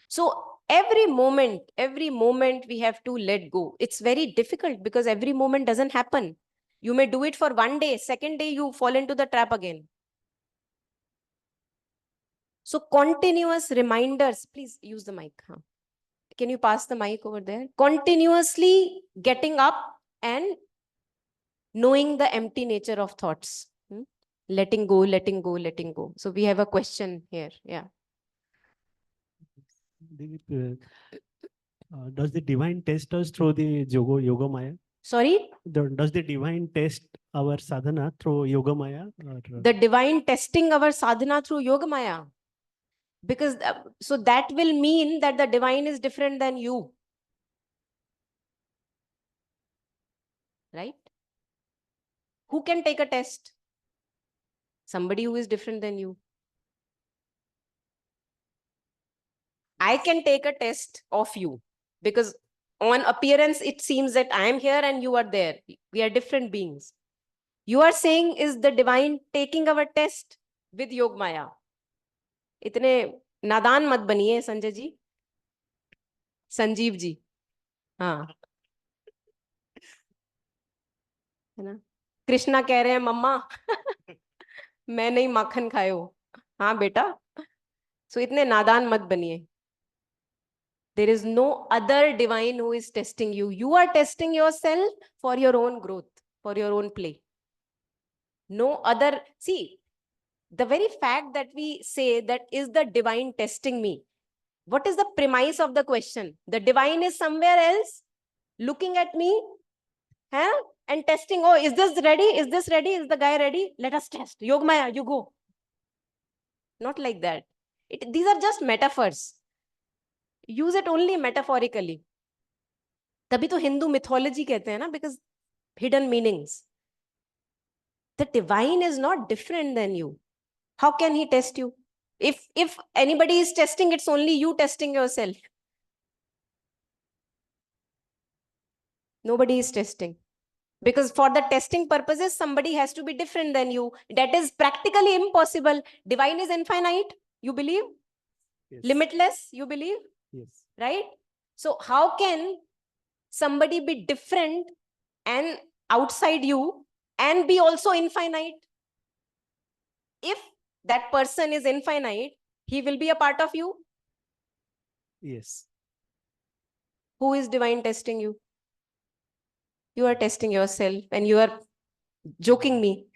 So every moment we have to let go. It's very difficult because every moment doesn't happen. You may do it for one day, second day you fall into the trap again. So continuous reminders, please use the mic. Huh? Can you pass the mic over there? Continuously getting up and knowing the empty nature of thoughts. Letting go, letting go, letting go. So we have a question here. Yeah. Does the divine test us through the yoga maya? Sorry? Does the divine test our sadhana through yoga maya? The divine testing our sadhana through yoga maya. Because so that will mean that the divine is different than you. Right? Who can take a test? Somebody who is different than you. I can take a test of you because on appearance, it seems that I am here and you are there. We are different beings. You are saying is the divine taking our test with Yog Maya. इतने नादान मत बनिए संजय जी, संजीव जी. हाँ, है ना. कृष्णा कह रहे हैं मम्मा मैं नहीं माखन खाए हो. हाँ बेटा. सो इतने नादान मत बनिए. There is no other divine who is testing you. You are testing yourself for your own growth, for your own play. No other. See, the very fact that we say that is the divine testing me. What is the premise of the question? The divine is somewhere else looking at me, huh? And testing. Oh, is this ready? Is this ready? Is the guy ready? Let us test. Yogmaya, you go. Not like that. These are just metaphors. Use it only metaphorically. तभी तो Hindu mythology कहते हैं ना, because hidden meanings. The divine is not different than you. How can he test you? If anybody is testing, it's only you testing yourself. Nobody is testing. Because for the testing purposes, somebody has to be different than you. That is practically impossible. Divine is infinite, you believe? Yes. Limitless, you believe? Yes. Right? So how can somebody be different and outside you and be also infinite? If that person is infinite, he will be a part of you. Yes. Who is divine testing you? You are testing yourself and you are joking me,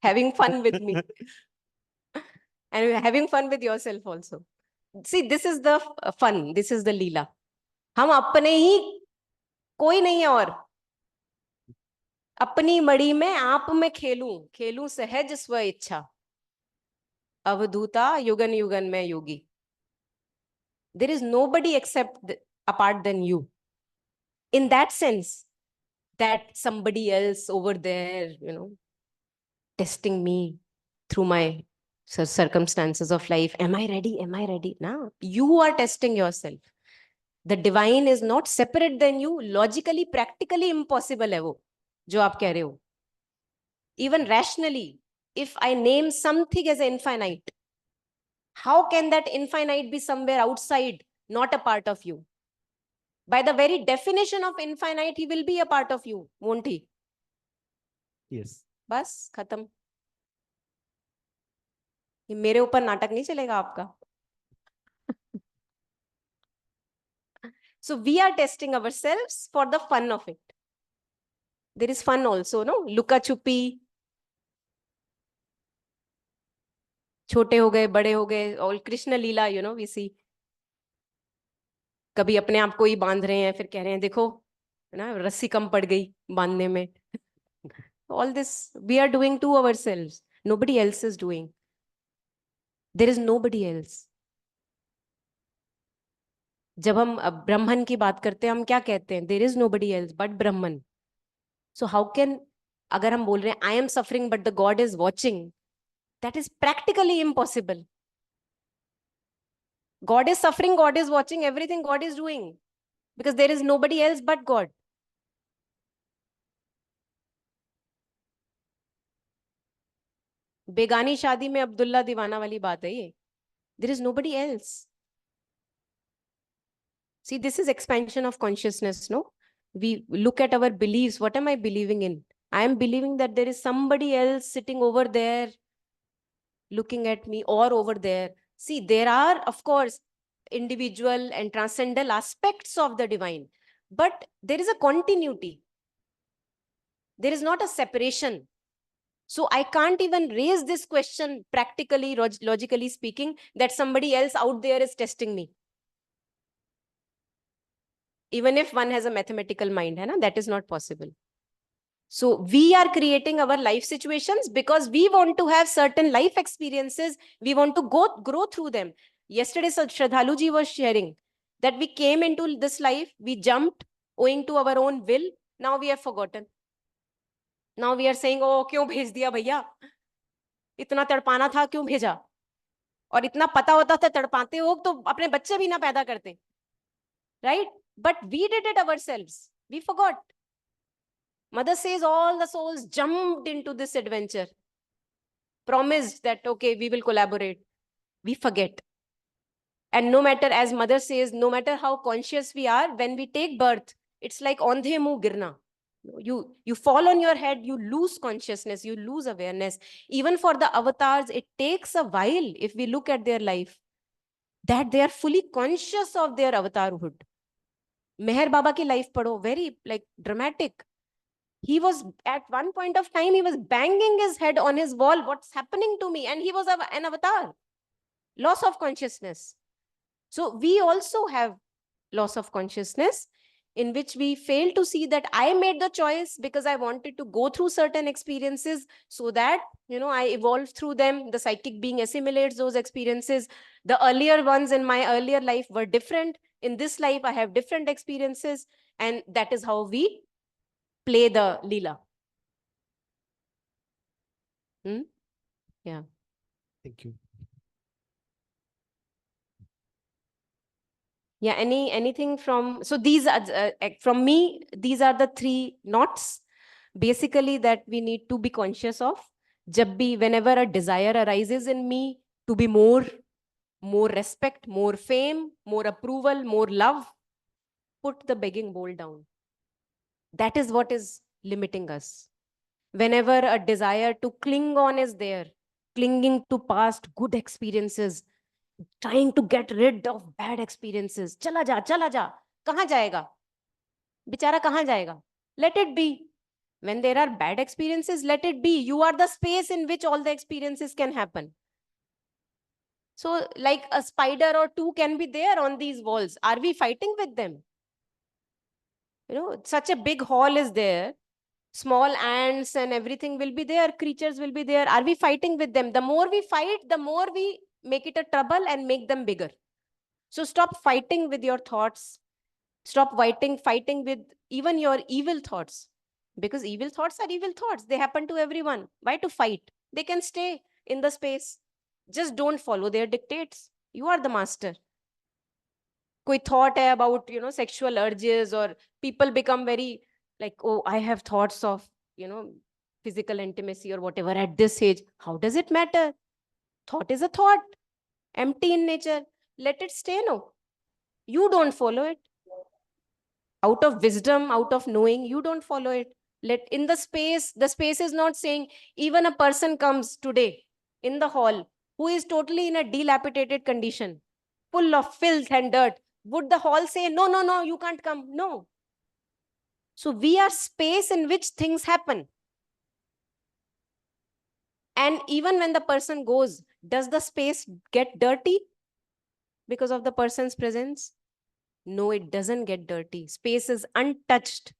having fun with me, and having fun with yourself also. See, this is the fun. This is the leela. हम अपने ही कोई नहीं है और अपनी मड़ी में आप में खेलूं खेलूं सहज स्व इच्छा अवधूता युगन युगन में योगी. There is nobody except apart than you. In that sense, that somebody else over there, testing me through my circumstances of life. Am I ready? Am I ready? No, you are testing yourself. The divine is not separate than you. Logically, practically impossible है वो जो आप कह रहे हो. Even rationally, if I name something as infinite, how can that infinite be somewhere outside, not a part of you? By the very definition of infinite, he will be a part of you, won't he? Yes. बस खत्म. ये मेरे ऊपर नाटक नहीं चलेगा आपका. So we are testing ourselves for the fun of it. There is fun also, no? Luka chupi. छोटे हो गए बड़े हो गए, all Krishna Leela, we see. कभी अपने आप को ही बांध रहे हैं, फिर कह रहे हैं देखो है ना रस्सी कम पड़ गई बांधने में. All this we are doing to ourselves. Nobody else is doing. There is nobody else. जब हम ब्रह्मन की बात करते हैं हम क्या कहते हैं? There is nobody else but Brahman. So how can, अगर हम बोल रहे हैं I am suffering but the God is watching, that is practically impossible. God is suffering, God is watching, everything God is doing because there is nobody else but God. बेगानी शादी में अब्दुल्ला दीवाना वाली बात है ये. There is nobody else. See, this is expansion of consciousness, no? We look at our beliefs. What am I believing in? I am believing that there is somebody else sitting over there looking at me or over there. See, there are, of course, individual and transcendental aspects of the divine, but there is a continuity. There is not a separation. So I can't even raise this question practically, logically speaking, that somebody else out there is testing me. Even if one has a mathematical mind, that is not possible. So we are creating our life situations because we want to have certain life experiences. We want to grow through them. Yesterday, Shradhalu ji was sharing that we came into this life, we jumped owing to our own will. Now we have forgotten. Now we are saying, oh, क्यों भेज दिया भैया? इतना तड़पाना था, क्यों भेजा? और इतना पता होता था तड़पाते हो तो अपने बच्चे भी ना पैदा करते. Right? But we did it ourselves. We forgot. Mother says all the souls jumped into this adventure, promised that, okay, we will collaborate. We forget. And no matter, as mother says, no matter how conscious we are, when we take birth, it's like andhe muh girna. You fall on your head, you lose consciousness, you lose awareness. Even for the avatars, it takes a while, if we look at their life, that they are fully conscious of their avatarhood. Meher Baba ki life padho, very like dramatic. He was at one point of time, he was banging his head on his wall. What's happening to me? And he was an avatar. Loss of consciousness. So we also have loss of consciousness in which we fail to see that I made the choice because I wanted to go through certain experiences so that, I evolve through them. The psychic being assimilates those experiences. The earlier ones in my earlier life were different. In this life, I have different experiences. And that is how we play the Leela. Yeah. Thank you. Yeah, anything from, so these are, from me, these are the three knots, basically, that we need to be conscious of. Whenever a desire arises in me to be more respect, more fame, more approval, more love, put the begging bowl down. That is what is limiting us. Whenever a desire to cling on is there, clinging to past good experiences, trying to get rid of bad experiences. Chala ja. Kahan jayega? Bichara kahan jayega? Let it be. When there are bad experiences, let it be. You are the space in which all the experiences can happen. So like a spider or two can be there on these walls. Are we fighting with them? Such a big hall is there. Small ants and everything will be there. Creatures will be there. Are we fighting with them? The more we fight, the more we make it a trouble and make them bigger. So stop fighting with your thoughts. Stop fighting with even your evil thoughts. Because evil thoughts are evil thoughts. They happen to everyone. Why to fight? They can stay in the space. Just don't follow their dictates. You are the master. Koi thought hai about, sexual urges, or people become very like, oh, I have thoughts of, physical intimacy or whatever at this age. How does it matter? Thought is a thought, empty in nature. Let it stay, no. You don't follow it. Out of wisdom, out of knowing, you don't follow it. Let in the space is not saying, even a person comes today in the hall who is totally in a dilapidated condition, full of filth and dirt. Would the hall say, no, you can't come? No. So we are space in which things happen. And even when the person goes, does the space get dirty because of the person's presence? No, it doesn't get dirty. Space is untouched.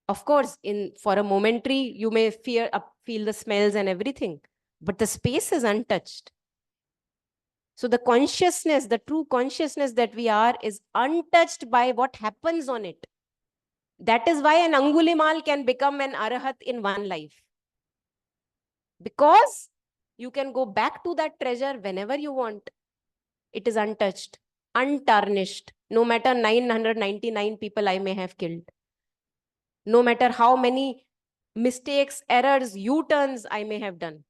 Of course, for a momentary, you may feel the smells and everything, but the space is untouched. So the consciousness, the true consciousness that we are, is untouched by what happens on it. That is why an Angulimal can become an Arahat in one life. Because you can go back to that treasure whenever you want. It is untouched, untarnished, no matter 999 people I may have killed. No matter how many mistakes, errors, U-turns I may have done.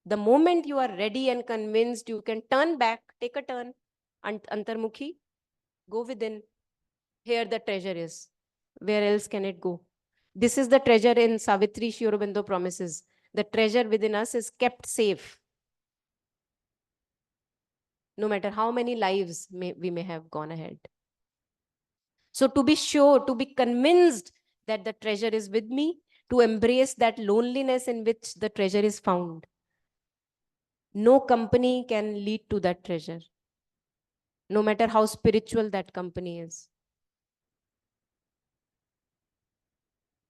The moment you are ready and convinced, you can turn back, take a turn, Antarmukhi, go within. Here the treasure is. Where else can it go? This is the treasure in Savitri Sri Aurobindo promises. The treasure within us is kept safe. No matter how many lives we may have gone ahead. So to be sure, to be convinced that the treasure is with me, to embrace that loneliness in which the treasure is found. No company can lead to that treasure, no matter how spiritual that company is.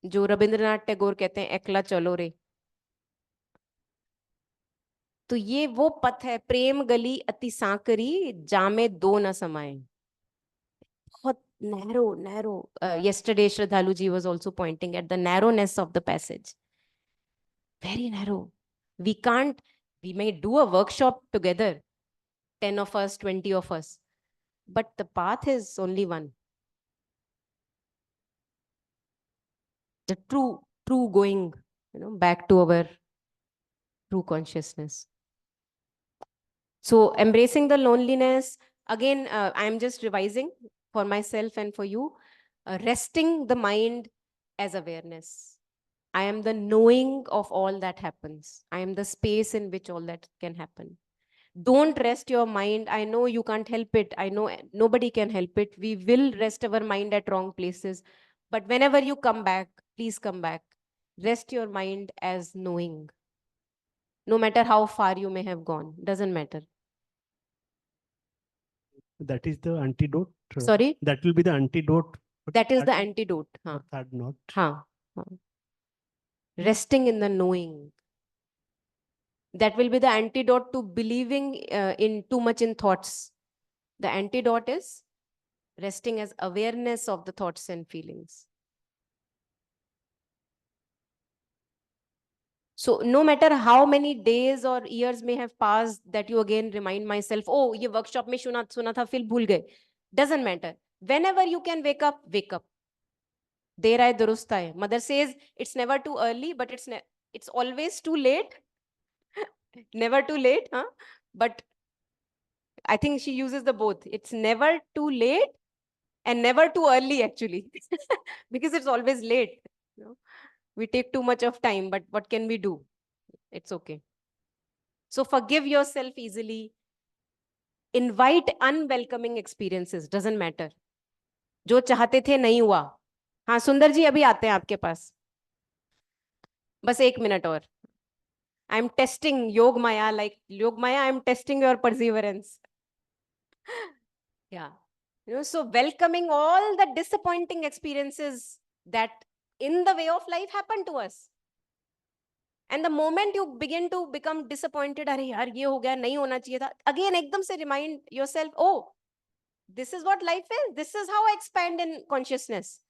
जो रविंद्रनाथ टैगोर कहते हैं एकला चलो रे, तो ये वो पथ है, प्रेम गली अति सांकरी जामे दो न समाए. बहुत narrow. Yesterday Shraddhalu ji was also pointing at the narrowness of the passage. Very narrow. We may do a workshop together, 10 of us, 20 of us, but the path is only one. The true going, back to our true consciousness. So embracing the loneliness, again, I'm just revising for myself and for you, resting the mind as awareness. I am the knowing of all that happens. I am the space in which all that can happen. Don't rest your mind. I know you can't help it. I know nobody can help it. We will rest our mind at wrong places. But whenever you come back, please come back. Rest your mind as knowing. No matter how far you may have gone, doesn't matter. That is the antidote. Sorry? That will be the antidote. That is the antidote. Third note. Resting in the knowing. That will be the antidote to believing in too much in thoughts. The antidote is resting as awareness of the thoughts and feelings. So no matter how many days or years may have passed that you again remind myself, oh, ye workshop mein suna tha, fil bhul gaye. Doesn't matter. Whenever you can wake up, wake up. Der aaye durust aaye. Mother says it's never too early, but it's always too late. Never too late, huh? But I think she uses the both. It's never too late and never too early, actually, because it's always late. We take too much of time, but what can we do? It's okay. So forgive yourself easily. Invite unwelcoming experiences. Doesn't matter. जो चाहते थे नहीं हुआ. हाँ सुंदर जी अभी आते हैं आपके पास. बस 1 मिनट और. I'm testing Yog Maya, like Yog Maya, I'm testing your perseverance. Yeah. So welcoming all the disappointing experiences that in the way of life happen to us. And the moment you begin to become disappointed, अरे यार ये हो गया, नहीं होना चाहिए था, again एकदम से remind yourself, oh, this is what life is. This is how I expand in consciousness.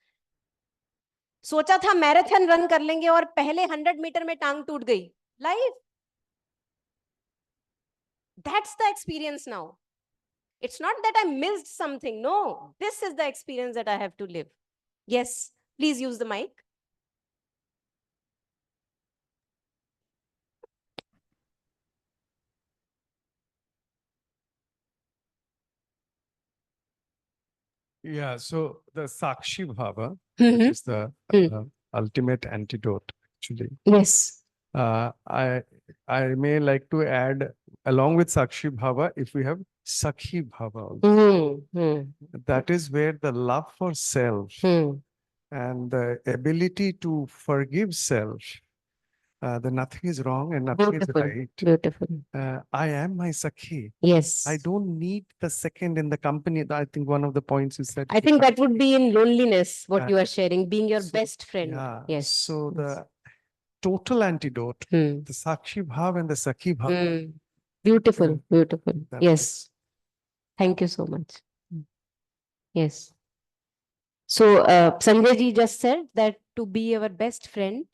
सोचा था मैराथन रन कर लेंगे और पहले 100 मीटर में टांग टूट गई. Life. That's the experience now. It's not that I missed something. No, this is the experience that I have to live. Yes, please use the mic. Yeah, so the Sakshi Bhava, which is the ultimate antidote, actually. Yes. I may like to add, along with Sakshi Bhava, if we have Sakhi Bhava also. That is where the love for self and the ability to forgive self The nothing is wrong and nothing is Beautiful. right. Beautiful. I am my Sakhi. Yes. I don't need the second in the company. I think one of the points you said. I think that would be in loneliness, what Yeah. you are sharing, being your So, best friend. Yeah. Yes. So Yes. the total antidote, Hmm. the Sakshi Bhav and the Sakhi Bhav. Hmm. Beautiful. Yeah. Beautiful. That's Yes. Thank you so much. Yes. So Sanjay ji just said that to be our best friend,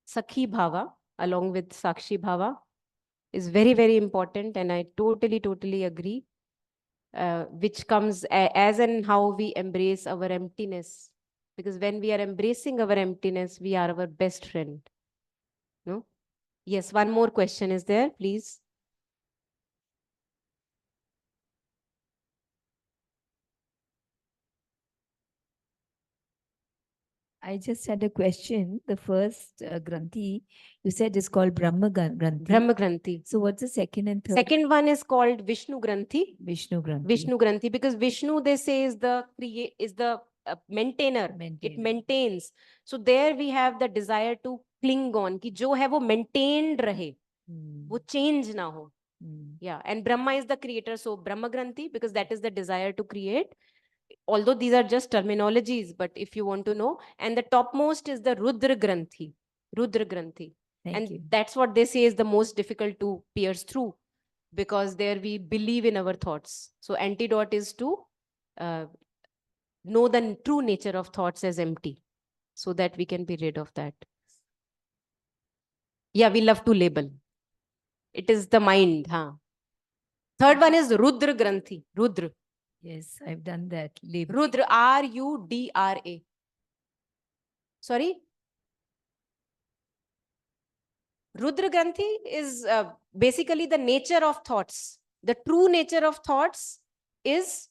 Sakhi Bhava along with Sakshi Bhava is very, very important. And I totally agree, which comes as and how we embrace our emptiness. Because when we are embracing our emptiness, we are our best friend. No? Yes, one more question is there, please. I just had a question. The first Granthi you said is called Brahma Granthi. Brahma Granthi. So what's the second and third? Second one is called Vishnu Granthi. Vishnu Granthi. Vishnu Granthi, because Vishnu, they say, is the maintainer. It maintains. So there we have the desire to cling on, कि जो है वो maintained रहे, वो change ना हो. Yeah, and Brahma is the creator. So Brahma Granthi, because that is the desire to create. Although these are just terminologies, but if you want to know, and the topmost is the Rudra Granthi. Rudra Granthi. Thank you. That's what they say is the most difficult to pierce through, because there we believe in our thoughts. So antidote is to know the true nature of thoughts as empty, so that we can be rid of that. Yeah, we love to label. It is the mind. Huh? Third one is Rudra Granthi. Rudra. Yes, I've done that. Label. Rudra, R-U-D-R-A. Sorry? Rudra Granthi is basically the nature of thoughts. The true nature of thoughts is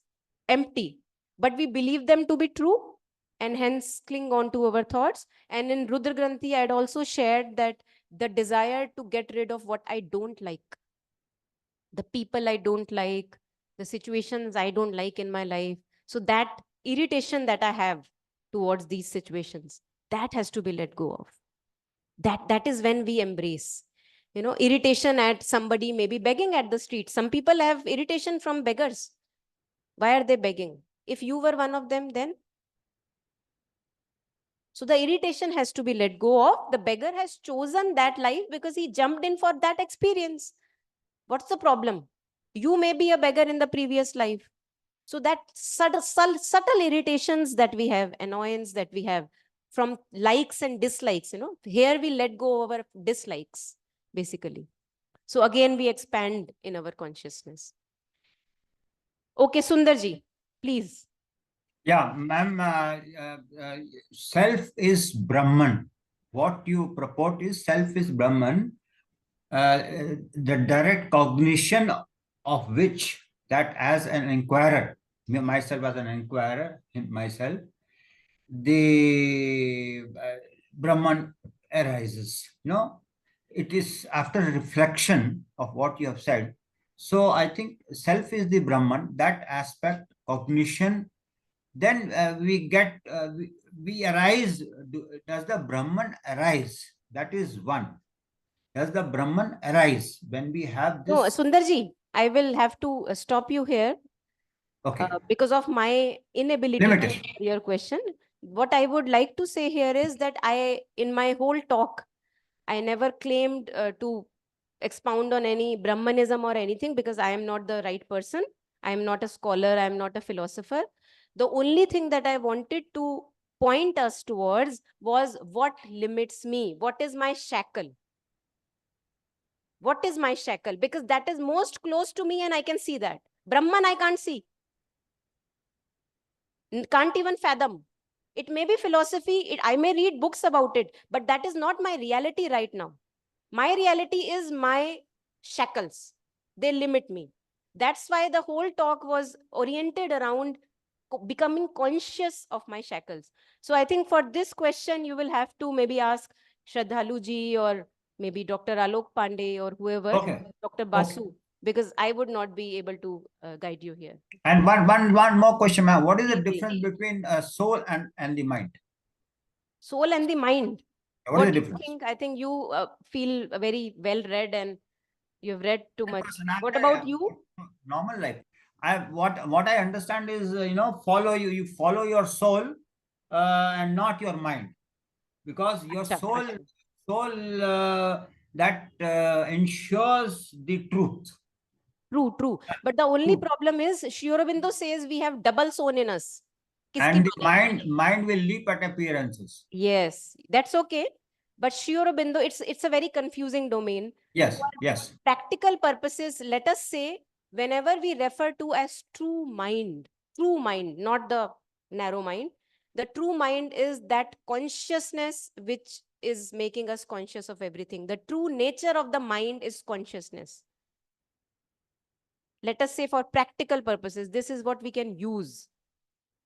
empty, but we believe them to be true and hence cling on to our thoughts. And in Rudra Granthi, I had also shared that the desire to get rid of what I don't like, the people I don't like, the situations I don't like in my life. So that irritation that I have towards these situations, that has to be let go of. That is when we embrace, irritation at somebody, maybe begging at the street. Some people have irritation from beggars. Why are they begging? If you were one of them, then? So the irritation has to be let go of. The beggar has chosen that life because he jumped in for that experience. What's the problem? You may be a beggar in the previous life. So that subtle irritations that we have, annoyance that we have from likes and dislikes, here we let go of our dislikes, basically. So again, we expand in our consciousness. Okay, Sundarji, please. Yeah, ma'am, self is Brahman. What you purport is self is Brahman. The direct cognition of which, that as an inquirer, myself as an inquirer, myself, the Brahman arises. It is after reflection of what you have said. So I think self is the Brahman, that aspect, cognition. Then we get, we arise. Does the Brahman arise? That is one. Does the Brahman arise when we have this? No, Sundarji, I will have to stop you here. Okay. Because of my inability to answer your question. What I would like to say here is that in my whole talk, I never claimed to expound on any Brahmanism or anything, because I am not the right person. I am not a scholar. I am not a philosopher. The only thing that I wanted to point us towards was what limits me. What is my shackle? What is my shackle? Because that is most close to me and I can see that. Brahman, I can't see. Can't even fathom. It may be philosophy. I may read books about it, but that is not my reality right now. My reality is my shackles. They limit me. That's why the whole talk was oriented around becoming conscious of my shackles. So I think for this question, you will have to maybe ask Shraddhalu ji or maybe Dr. Alok Pandey or whoever, Dr. Basu, because I would not be able to guide you here. And one more question, ma'am. What is the difference between soul and the mind? Soul and the mind. What is the do you difference? think? I think you feel very well read and you've read too much. Personality, What about you? normal life. What I understand is, follow you follow your soul, and not your mind, because your Acha, soul acha. that ensures the truth. True, true. But the only True. problem is Sri Aurobindo says we have double soul in us. Kiski And the माने? mind will leap at appearances. Yes, that's okay. But Sri Aurobindo, it's a very confusing domain. Yes, For yes. practical purposes, let us say, whenever we refer to as true mind, not the narrow mind, the true mind is that consciousness which is making us conscious of everything. The true nature of the mind is consciousness. Let us say for practical purposes, this is what we can use.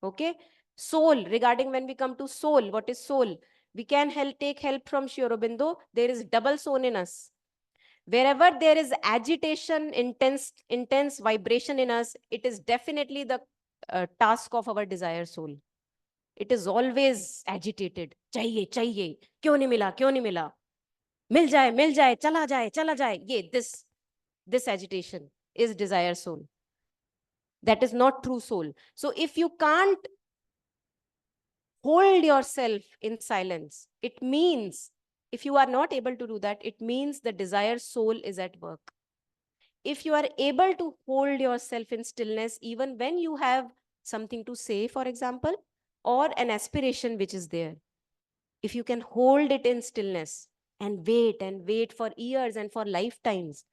Okay. Soul, regarding when we come to soul, what is soul? We can take help from Sri Aurobindo. There is double soul in us. Wherever there is agitation, intense vibration in us, it is definitely the task of our desire soul. It is always agitated. Chahiye, chahiye. Kyun nahi mila? Kyun nahi mila? Mil jaye, chala jaye. Ye, this agitation is desire soul. That is not true soul. So if you can't hold yourself in silence, it means, if you are not able to do that, it means the desire soul is at work. If you are able to hold yourself in stillness, even when you have something to say, for example, or an aspiration which is there, if you can hold it in stillness and wait for years and for lifetimes,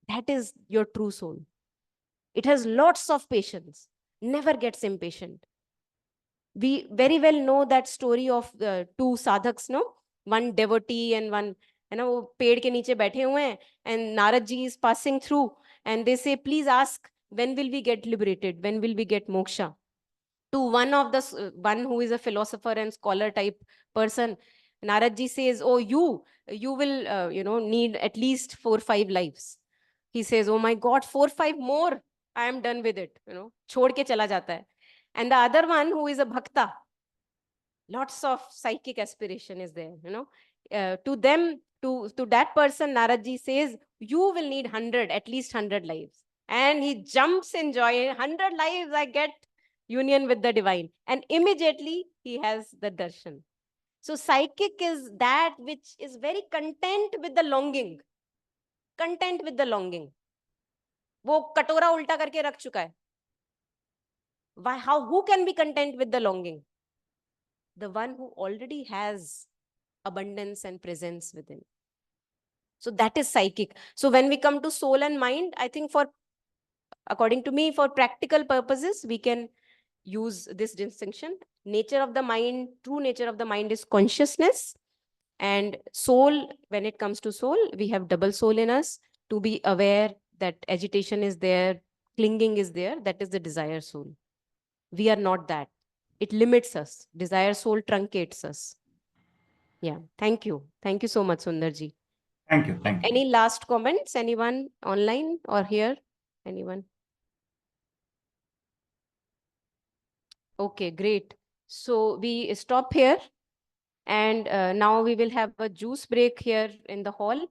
that is your true soul. It has lots of patience, never gets impatient. We very well know that story of the two sadhaks, no? One devotee and one, वो पेड़ के नीचे बैठे हुए हैं, and Narad ji is passing through, and they say, please ask, when will we get liberated? When will we get moksha? To one who is a philosopher and scholar type person, Narad ji says, oh, you will, need at least 4-5 lives. He says, oh my God, 4-5 more. I am done with it. छोड़ के चला जाता है. And the other one who is a bhakta, lots of psychic aspiration is there, to them, to that person, Narad ji says, you will need 100, at least 100 lives. And he jumps in joy. 100 lives, I get union with the divine. And immediately he has the darshan. So psychic is that which is very content with the longing. Content with the longing. वो कटोरा उल्टा करके रख चुका है. Who can be content with the longing? The one who already has abundance and presence within. So that is psychic. So when we come to soul and mind, I think according to me, for practical purposes, we can use this distinction. Nature of the mind, true nature of the mind is consciousness. And soul, when it comes to soul, we have double soul in us to be aware that agitation is there, clinging is there. That is the desire soul. We are not that. It limits us. Desire soul truncates us. Yeah. Thank you. Thank you so much, Sundarji. Thank you. Thank you. Any last comments? Anyone online or here? Anyone? Okay, great. So we stop here. And now we will have a juice break here in the hall.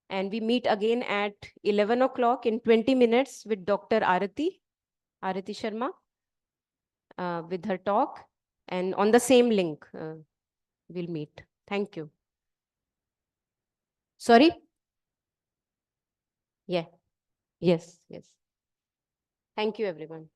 And we meet again at 11 o'clock in 20 minutes with Dr. Arati Sharma, with her talk. And on the same link, we'll meet. Thank you. Sorry? Yeah. Yes. Thank you, everyone.